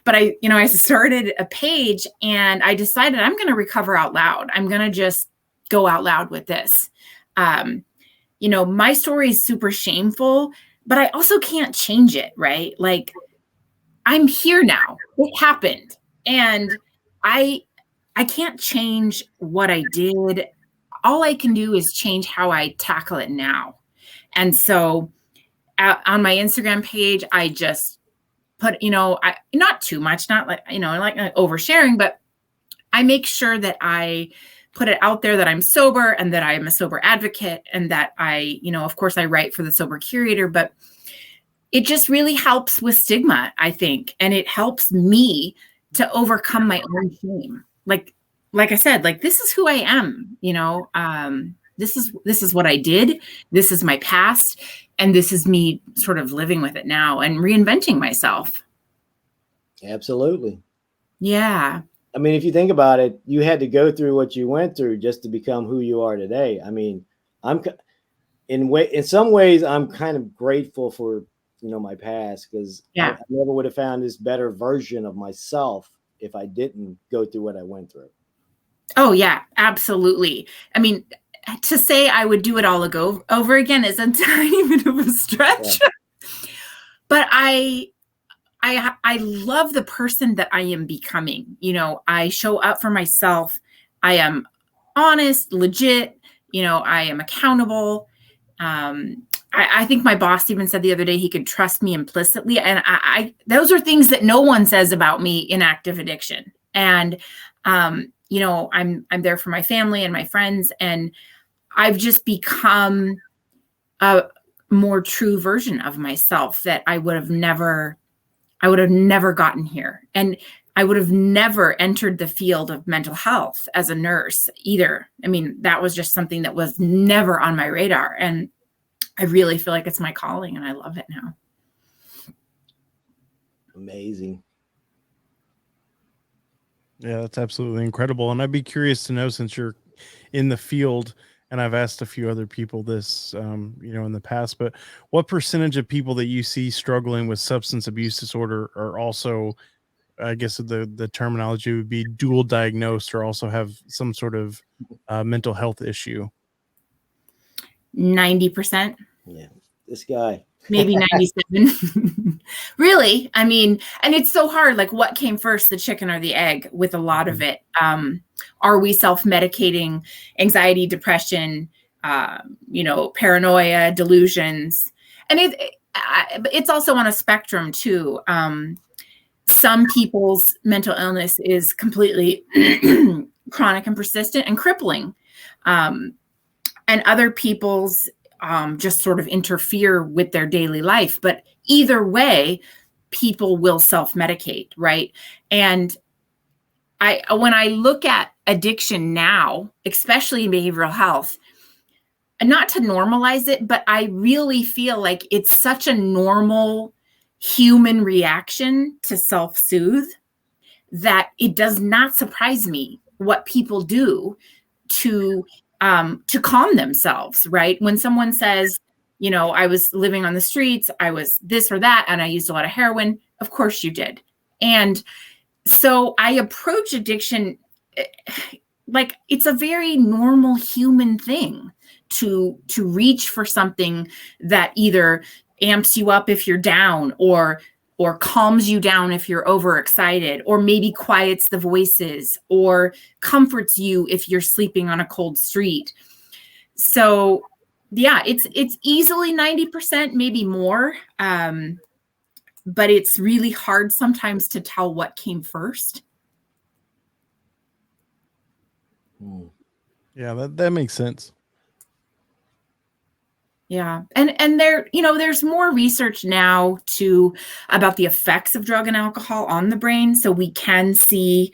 but I started a page, and I decided I'm going to recover out loud. I'm going to just go out loud with this. My story is super shameful, but I also can't change it, right? Like I'm here now. It happened. And I can't change what I did. All I can do is change how I tackle it now. And so on my Instagram page, I just put, not too much, not like, like oversharing, but I make sure that I put it out there that I'm sober and that I am a sober advocate and that I, of course I write for the Sober Curator, but it just really helps with stigma, I think. And it helps me to overcome my own shame. Like I said, like, this is who I am, this is what I did. This is my past. And this is me sort of living with it now and reinventing myself. Absolutely. Yeah. I mean, if you think about it, you had to go through what you went through just to become who you are today. I mean, in some ways, I'm kind of grateful for, my past, because I never would have found this better version of myself if I didn't go through what I went through. Oh, yeah, absolutely. I mean, to say I would do it all over again is a tiny bit of a stretch. Yeah. But I love the person that I am becoming. I show up for myself. I am honest, legit. I am accountable. I think my boss even said the other day he could trust me implicitly. And those are things that no one says about me in active addiction. And, I'm there for my family and my friends. And I've just become a more true version of myself that I would have never gotten here. And I would have never entered the field of mental health as a nurse either. I mean, that was just something that was never on my radar. And I really feel like it's my calling and I love it now. Amazing. Yeah, that's absolutely incredible. And I'd be curious to know, since you're in the field, and I've asked a few other people this, in the past, but what percentage of people that you see struggling with substance abuse disorder are also, I guess the terminology would be dual diagnosed, or also have some sort of mental health issue? 90%. Yeah, this guy. Maybe 97. Really? I mean, and it's so hard. Like, what came first, the chicken or the egg, with a lot of it? Are we self-medicating anxiety, depression, paranoia, delusions? And it's also on a spectrum too. Some people's mental illness is completely chronic and persistent and crippling. And other people's just sort of interfere with their daily life. But either way, people will self-medicate, right? And when I look at addiction now, especially in behavioral health, and not to normalize it, but I really feel like it's such a normal human reaction to self-soothe that it does not surprise me what people do to calm themselves, right? When someone says, I was living on the streets, I was this or that, and I used a lot of heroin. Of course you did. And so I approach addiction like it's a very normal human thing to reach for something that either amps you up if you're down, or calms you down if you're overexcited, or maybe quiets the voices, or comforts you if you're sleeping on a cold street. So yeah, it's easily 90%, maybe more. But it's really hard sometimes to tell what came first. Yeah, that makes sense. Yeah. And there's more research now about the effects of drug and alcohol on the brain. So we can see,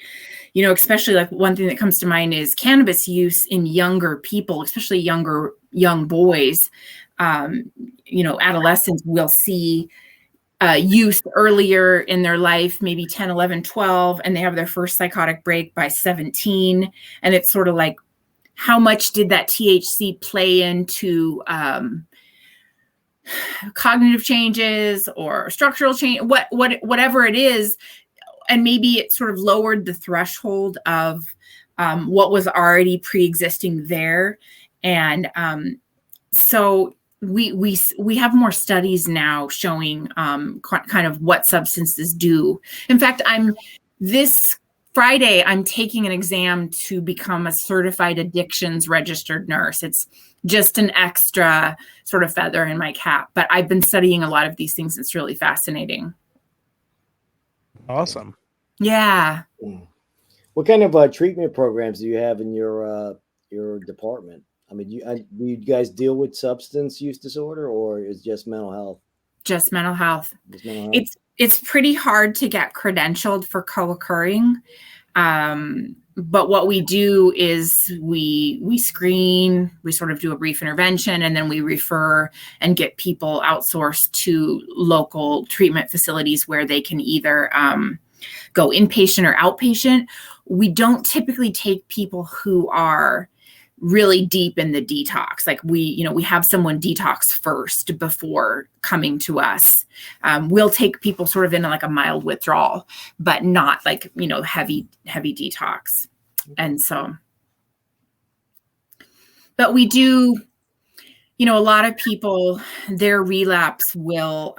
especially like one thing that comes to mind is cannabis use in younger people, especially young boys. Adolescents will see use earlier in their life, maybe 10, 11, 12, and they have their first psychotic break by 17. And it's sort of like, how much did that THC play into cognitive changes or structural change, whatever it is? And maybe it sort of lowered the threshold of what was already pre-existing there. And so we have more studies now showing kind of what substances do. In fact, this Friday, I'm taking an exam to become a certified addictions registered nurse. It's just an extra sort of feather in my cap, but I've been studying a lot of these things. It's really fascinating. Awesome. Yeah. What kind of treatment programs do you have in your department? I mean, do you guys deal with substance use disorder, or is just mental health? Just mental health. Just mental health? It's pretty hard to get credentialed for co-occurring. But what we do is we screen, we sort of do a brief intervention, and then we refer and get people outsourced to local treatment facilities where they can either go inpatient or outpatient. We don't typically take people who are really deep in the detox. Like we have someone detox first before coming to us. We'll take people sort of into like a mild withdrawal, but not like, heavy detox. And so, but we do, a lot of people, their relapse will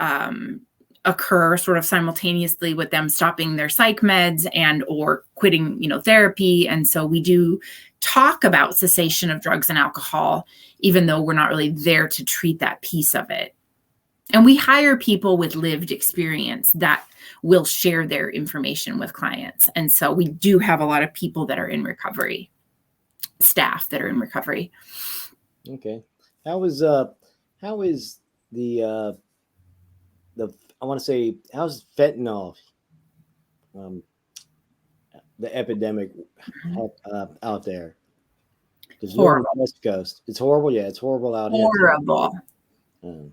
occur sort of simultaneously with them stopping their psych meds and or quitting, therapy. And so we do talk about cessation of drugs and alcohol, even though we're not really there to treat that piece of it. And we hire people with lived experience that will share their information with clients. And so we do have a lot of people that are in recovery, staff that are in recovery. Okay. How's fentanyl, the epidemic out there? Horrible. On the West Coast. It's horrible. Yeah, it's horrible out here. Horrible.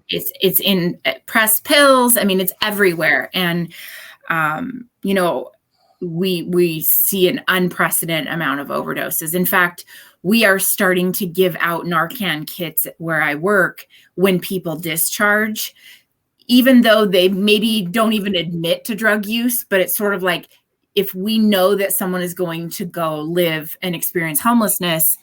It's in pressed pills. I mean, it's everywhere. And, we see an unprecedented amount of overdoses. In fact, we are starting to give out Narcan kits where I work when people discharge, even though they maybe don't even admit to drug use, but it's sort of like, if we know that someone is going to go live and experience homelessness,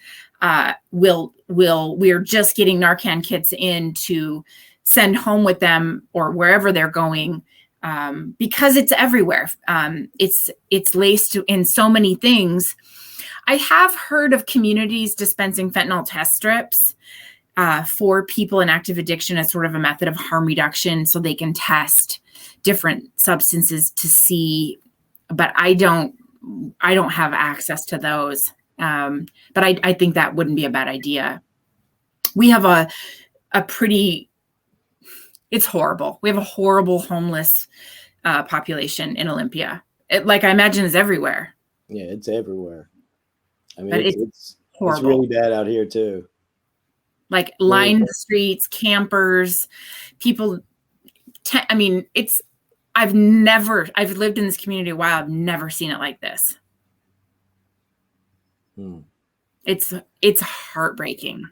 we're just getting Narcan kits in to send home with them or wherever they're going, because it's everywhere. It's laced in so many things. I have heard of communities dispensing fentanyl test strips for people in active addiction as sort of a method of harm reduction, so they can test different substances to see. But I don't have access to those. But I think that wouldn't be a bad idea. We have it's horrible. We have a horrible homeless population in Olympia. Like I imagine is everywhere. Yeah, it's everywhere. I mean, but it's really bad out here too. Like lined the streets, campers, people. I've lived in this community a while. I've never seen it like this. It's heartbreaking.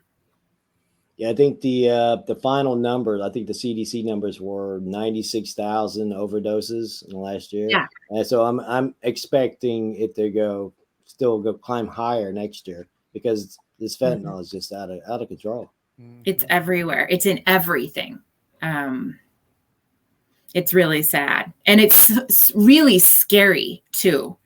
Yeah, I think the final number, I think the CDC numbers were 96,000 overdoses in the last year. Yeah. And so I'm expecting it to still climb higher next year because this fentanyl is just out of control. It's everywhere. It's in everything. It's really sad. And it's really scary too.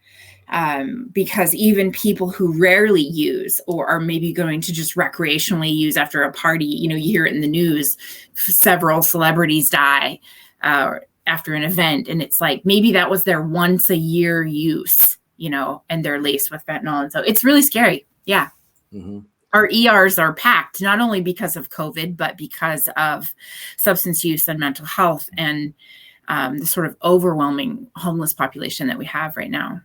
Because even people who rarely use or are maybe going to just recreationally use after a party, you hear it in the news, several celebrities die after an event. And it's like, maybe that was their once a year use, and they're laced with fentanyl. And so it's really scary. Yeah. Mm-hmm. Our ERs are packed, not only because of COVID, but because of substance use and mental health and the sort of overwhelming homeless population that we have right now.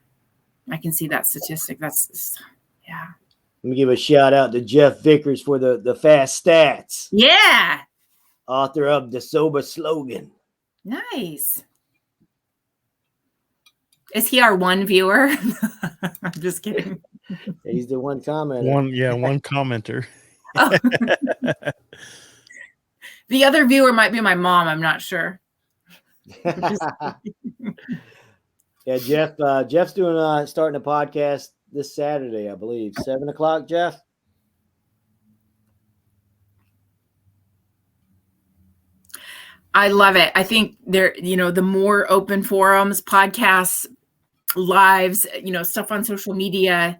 I can see that statistic. Yeah. Let me give a shout out to Jeff Vickers for the fast stats. Yeah. Author of the Sober slogan. Nice. Is he our one viewer? I'm just kidding. He's the one commenter. One commenter. Oh. The other viewer might be my mom. I'm not sure. Yeah, Jeff's doing starting a podcast this Saturday, I believe. 7:00, Jeff. I love it. I think the more open forums, podcasts, lives, stuff on social media,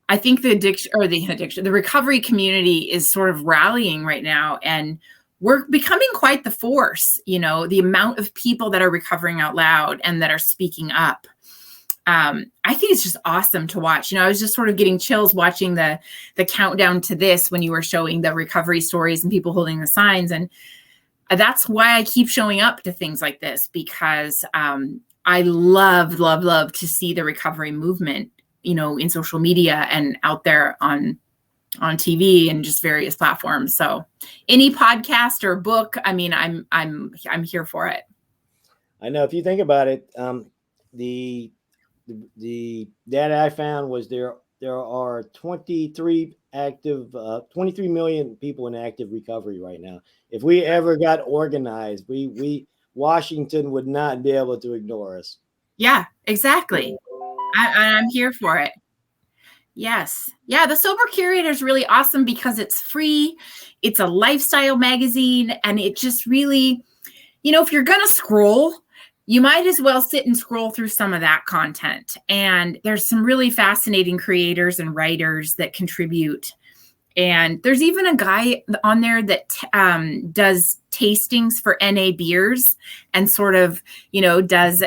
I think the recovery community is sort of rallying right now, and we're becoming quite the force. The amount of people that are recovering out loud and that are speaking up. I think it's just awesome to watch. I was just sort of getting chills watching the countdown to this when you were showing the recovery stories and people holding the signs. And that's why I keep showing up to things like this, because I love, love, love to see the recovery movement, in social media and out there on TV and just various platforms. So any podcast or book, I mean, I'm here for it. I know, if you think about it, the data I found was there are 23 million people in active recovery right now. If we ever got organized, Washington would not be able to ignore us. Yeah, exactly. I'm here for it. Yes. Yeah. The Sober Curator is really awesome because it's free. It's a lifestyle magazine. And it just really, if you're going to scroll, you might as well sit and scroll through some of that content. And there's some really fascinating creators and writers that contribute. And there's even a guy on there that does tastings for NA beers and sort of, does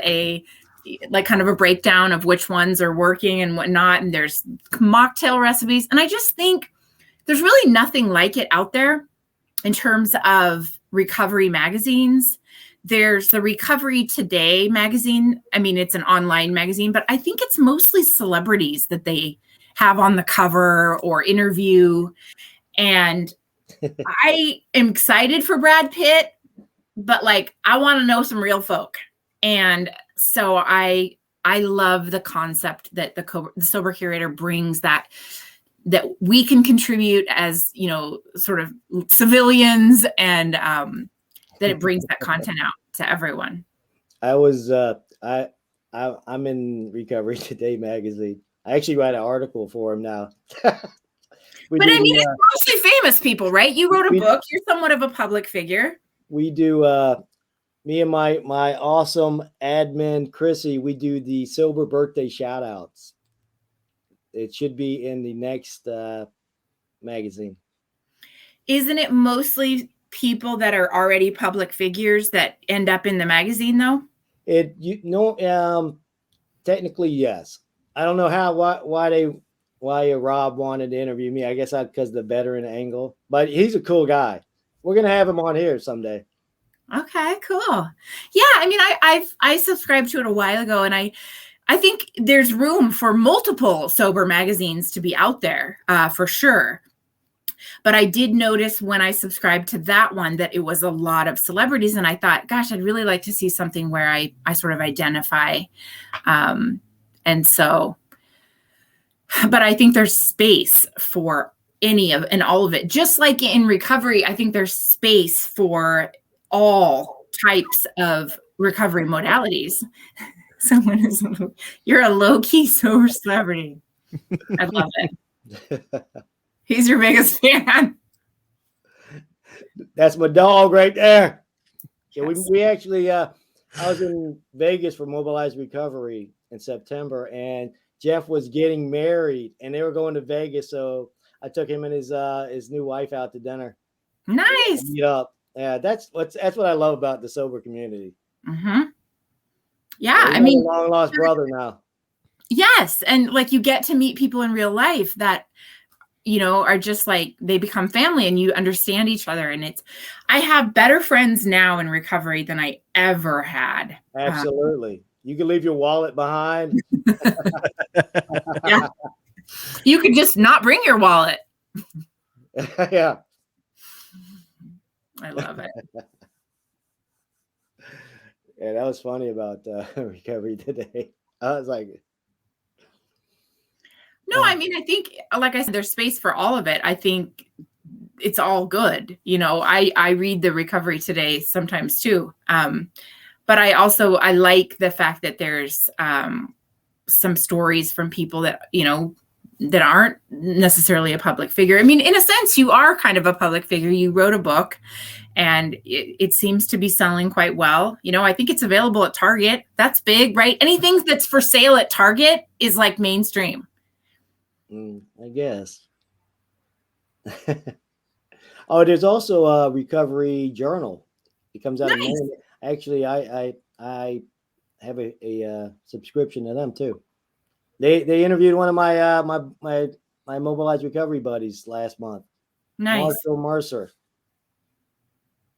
kind of a breakdown of which ones are working and whatnot. And there's mocktail recipes. And I just think there's really nothing like it out there in terms of recovery magazines. There's the Recovery Today magazine. I mean, it's an online magazine, but I think it's mostly celebrities that they have on the cover or interview. And I am excited for Brad Pitt, but I want to know some real folk. And so I love the concept that the Sober Curator brings, that we can contribute as, sort of civilians, and that it brings that content out to everyone. I'm in Recovery Today magazine. I actually write an article for him now. But I mean, it's mostly famous people, right? You wrote a book. You're somewhat of a public figure. We do, me and my awesome admin, Chrissy, we do the Sober birthday shout outs. It should be in the next magazine. Isn't it mostly people that are already public figures that end up in the magazine, though? Technically, yes. I don't know why Rob wanted to interview me. I guess because the veteran angle, but he's a cool guy. We're gonna have him on here someday. Okay, cool. Yeah, I mean, I subscribed to it a while ago, and I think there's room for multiple sober magazines to be out there, for sure. But I did notice when I subscribed to that one that it was a lot of celebrities, and I thought, gosh, I'd really like to see something where I sort of identify. And so, but I think there's space for and all of it. Just like in recovery, I think there's space for all types of recovery modalities. You're a low-key sober celebrity. I love it. He's your biggest fan. That's my dog right there. So yes. we actually, I was in Vegas for Mobilized Recovery in September, and Jeff was getting married, and they were going to Vegas. So I took him and his new wife out to dinner. Nice. Meet up. Yeah, that's what I love about the sober community. Mm-hmm. Yeah, I mean, long lost brother now. Yes, and you get to meet people in real life that are just they become family, and you understand each other. And I have better friends now in recovery than I ever had. Absolutely. You can leave your wallet behind. Yeah. You could just not bring your wallet. Yeah. I love it. Yeah, that was funny about Recovery Today. I was like, no, I mean, I think, like I said, there's space for all of it. I think it's all good. I read the Recovery Today sometimes too. But I like the fact that there's some stories from people that, that aren't necessarily a public figure. I mean, in a sense, you are kind of a public figure. You wrote a book, and it seems to be selling quite well. You know, I think it's available at Target. That's big, right? Anything that's for sale at Target is like mainstream. I guess. Oh, there's also a recovery journal. It comes out in Nice. May. Actually, I have a subscription to them too. They interviewed one of my mobilized recovery buddies last month, Nice. Marshall Mercer.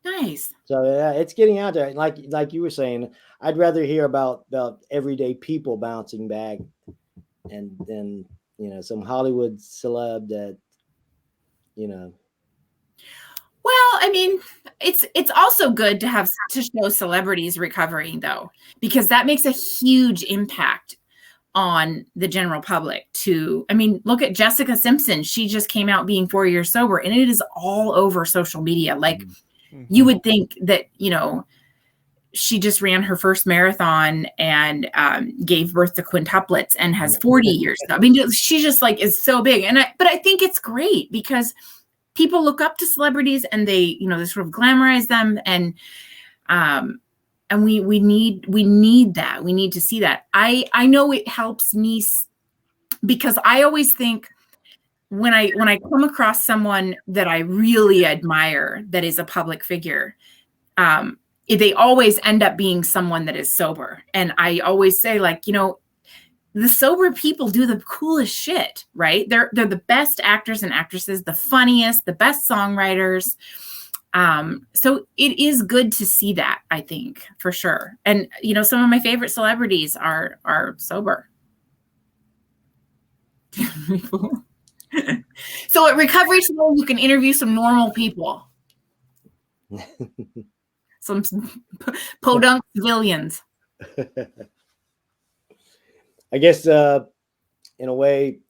Nice. So yeah, it's getting out there. Like you were saying, I'd rather hear about everyday people bouncing back, and then some Hollywood celeb that Well, I mean, it's also good to show celebrities recovering, though, because that makes a huge impact on the general public. I mean, look at Jessica Simpson. She just came out being 4 years sober, and it is all over social media. Like, you would think that, she just ran her first marathon and gave birth to quintuplets and has 40 years. I mean, she just like is so big. But I think it's great because people look up to celebrities and they sort of glamorize them, and we need that. We need to see that. I know it helps me because I always think when I come across someone that I really admire that is a public figure, they always end up being someone that is sober. And I always say, like, the sober people do the coolest shit, right? They're the best actors and actresses, the funniest, the best songwriters. So it is good to see that, I think, for sure. And, some of my favorite celebrities are sober. So at Recovery Today, you can interview some normal people. Some podunk civilians. I guess in a way,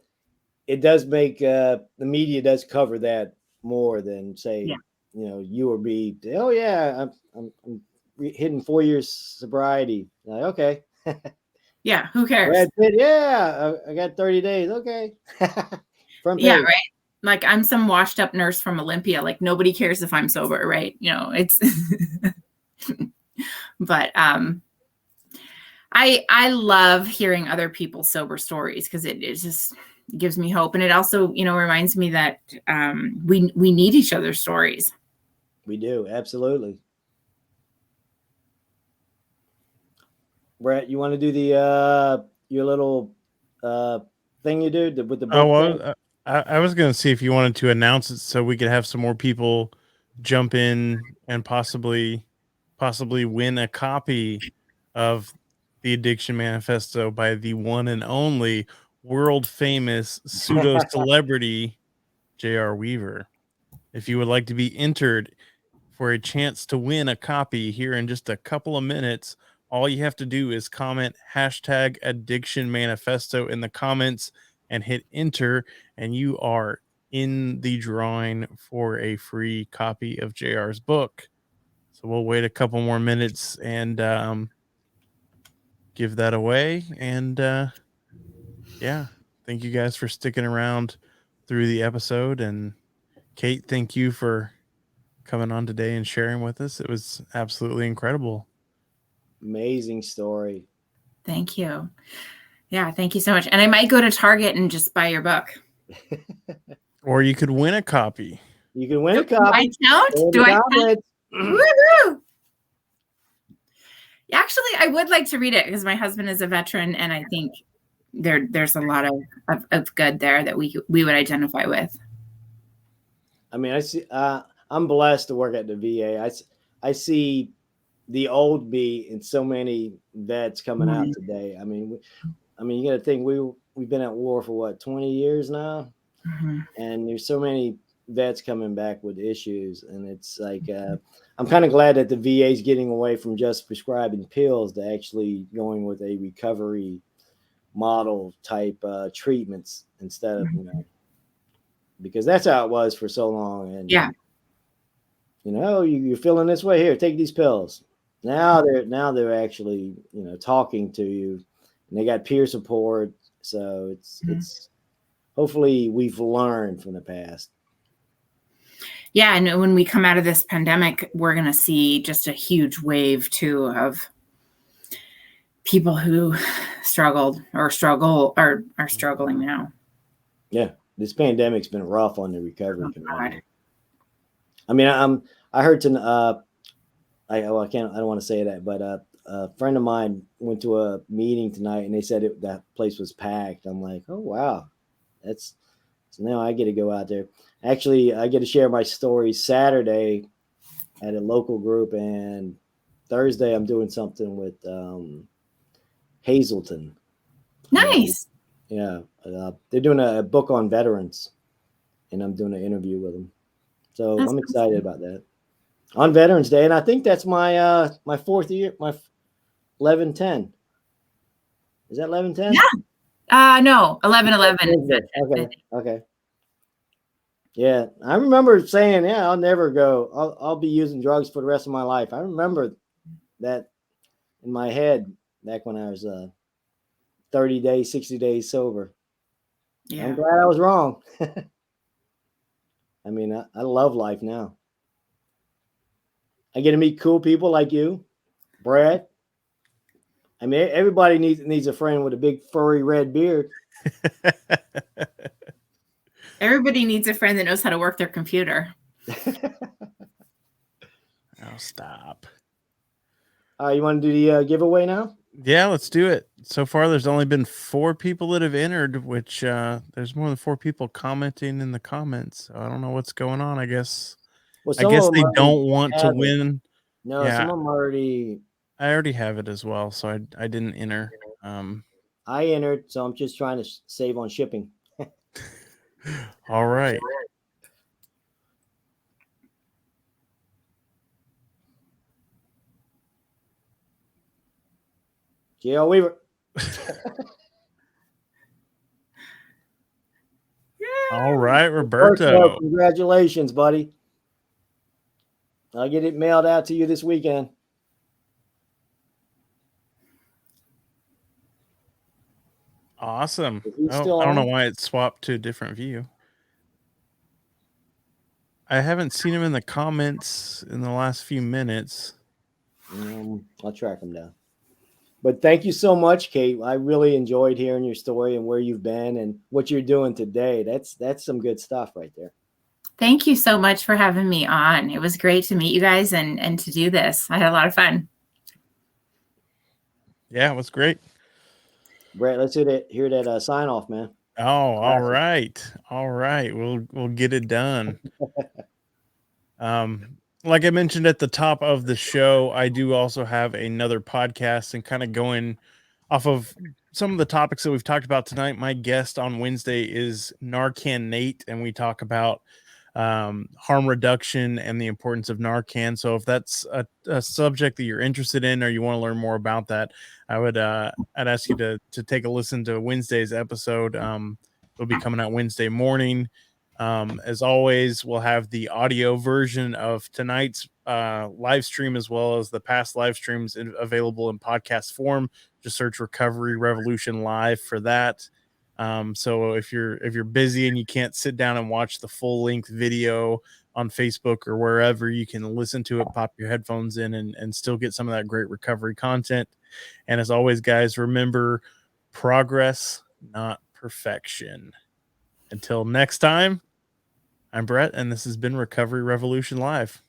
it does make the media does cover that more than say, you or me. Oh yeah, I'm hitting 4 years sobriety. Like, okay. Yeah, who cares? Brad Pitt, yeah, I got 30 days. Okay. Front page. Yeah, right. Like, I'm some washed up nurse from Olympia. Like, nobody cares if I'm sober, right? It's but I love hearing other people's sober stories because it just gives me hope. And it also, reminds me that we need each other's stories. We do. Absolutely. Brett, you want to do the your little thing you do with the book? Oh, well, I was going to see if you wanted to announce it so we could have some more people jump in and possibly win a copy of the Addiction Manifesto by the one and only world famous pseudo celebrity J.R. Weaver. If you would like to be entered for a chance to win a copy here in just a couple of minutes, all you have to do is comment hashtag Addiction Manifesto in the comments and hit enter, and you are in the drawing for a free copy of JR's book. So we'll wait a couple more minutes and give that away. And yeah, thank you guys for sticking around through the episode. And Kate, thank you for coming on today and sharing with us. It was absolutely incredible. Amazing story. Thank you. Yeah, thank you so much. And I might go to Target and just buy your book. Or you could win a copy. You can win a copy. Do I count? Woo-hoo! Actually, I would like to read it because my husband is a veteran, and I think there's a lot of good there that we would identify with. I mean, I see. I'm blessed to work at the VA. I see the old me in so many vets coming out today. I mean, you got to think we've been at war for what, 20 years now, and there's so many vets coming back with issues, and it's like I'm kind of glad that the VA is getting away from just prescribing pills to actually going with a recovery model type treatments instead of because that's how it was for so long. And you're feeling this way, here, take these pills. Now they're actually talking to you, and they got peer support. So it's hopefully we've learned from the past. Yeah, and when we come out of this pandemic, we're going to see just a huge wave too of people who struggled or struggle or are struggling now. Yeah, this pandemic's been rough on the recovery community. God. I mean, I heard to I don't want to say that, but a friend of mine went to a meeting tonight and they said that place was packed. I'm like, oh wow, so now I get to go out there. Actually, I get to share my story Saturday at a local group, and Thursday I'm doing something with Hazelton. Nice. Yeah, they're doing a book on veterans, and I'm doing an interview with them. So I'm excited about that on Veterans Day, and I think that's my my 4th year, my 11/10. Is that 11/10? Yeah. No, 11/11. Okay. Yeah, I remember saying, "Yeah, I'll never go. I'll be using drugs for the rest of my life." I remember that in my head back when I was 30 days, 60 days sober. Yeah. I'm glad I was wrong. I mean, I love life now. I get to meet cool people like you, Brad. I mean, everybody needs a friend with a big furry red beard. Everybody needs a friend that knows how to work their computer. Oh, stop. You want to do the giveaway now? Yeah, let's do it. So far, there's only been 4 people that have entered, which there's more than 4 people commenting in the comments. So I don't know what's going on. I guess they don't want to win. No, yeah, some of them already. I already have it as well, so I didn't enter. I entered, so I'm just trying to save on shipping. All right. J.L. Weaver. All right, Roberto. Congratulations, buddy. I'll get it mailed out to you this weekend. Awesome. I don't know why it swapped to a different view. I haven't seen him in the comments in the last few minutes. I'll track him down. But thank you so much, Kate. I really enjoyed hearing your story and where you've been and what you're doing today. That's some good stuff right there. Thank you so much for having me on. It was great to meet you guys and to do this. I had a lot of fun. Yeah, it was great. Brett, let's hear that sign off, man. Oh, all right. All right. We'll get it done. Like I mentioned at the top of the show, I do also have another podcast, and kind of going off of some of the topics that we've talked about tonight. My guest on Wednesday is Narcan Nate, and we talk about harm reduction and the importance of Narcan. So if that's a subject that you're interested in, or you want to learn more about that, I'd ask you to take a listen to Wednesday's episode. It'll be coming out Wednesday morning. As always, we'll have the audio version of tonight's live stream, as well as the past live streams available in podcast form. Just search Recovery Revolution Live for that. So if you're busy and you can't sit down and watch the full length video on Facebook or wherever, you can listen to it, pop your headphones in, and still get some of that great recovery content. And as always, guys, remember, progress, not perfection. Until next time, I'm Brett, and this has been Recovery Revolution Live.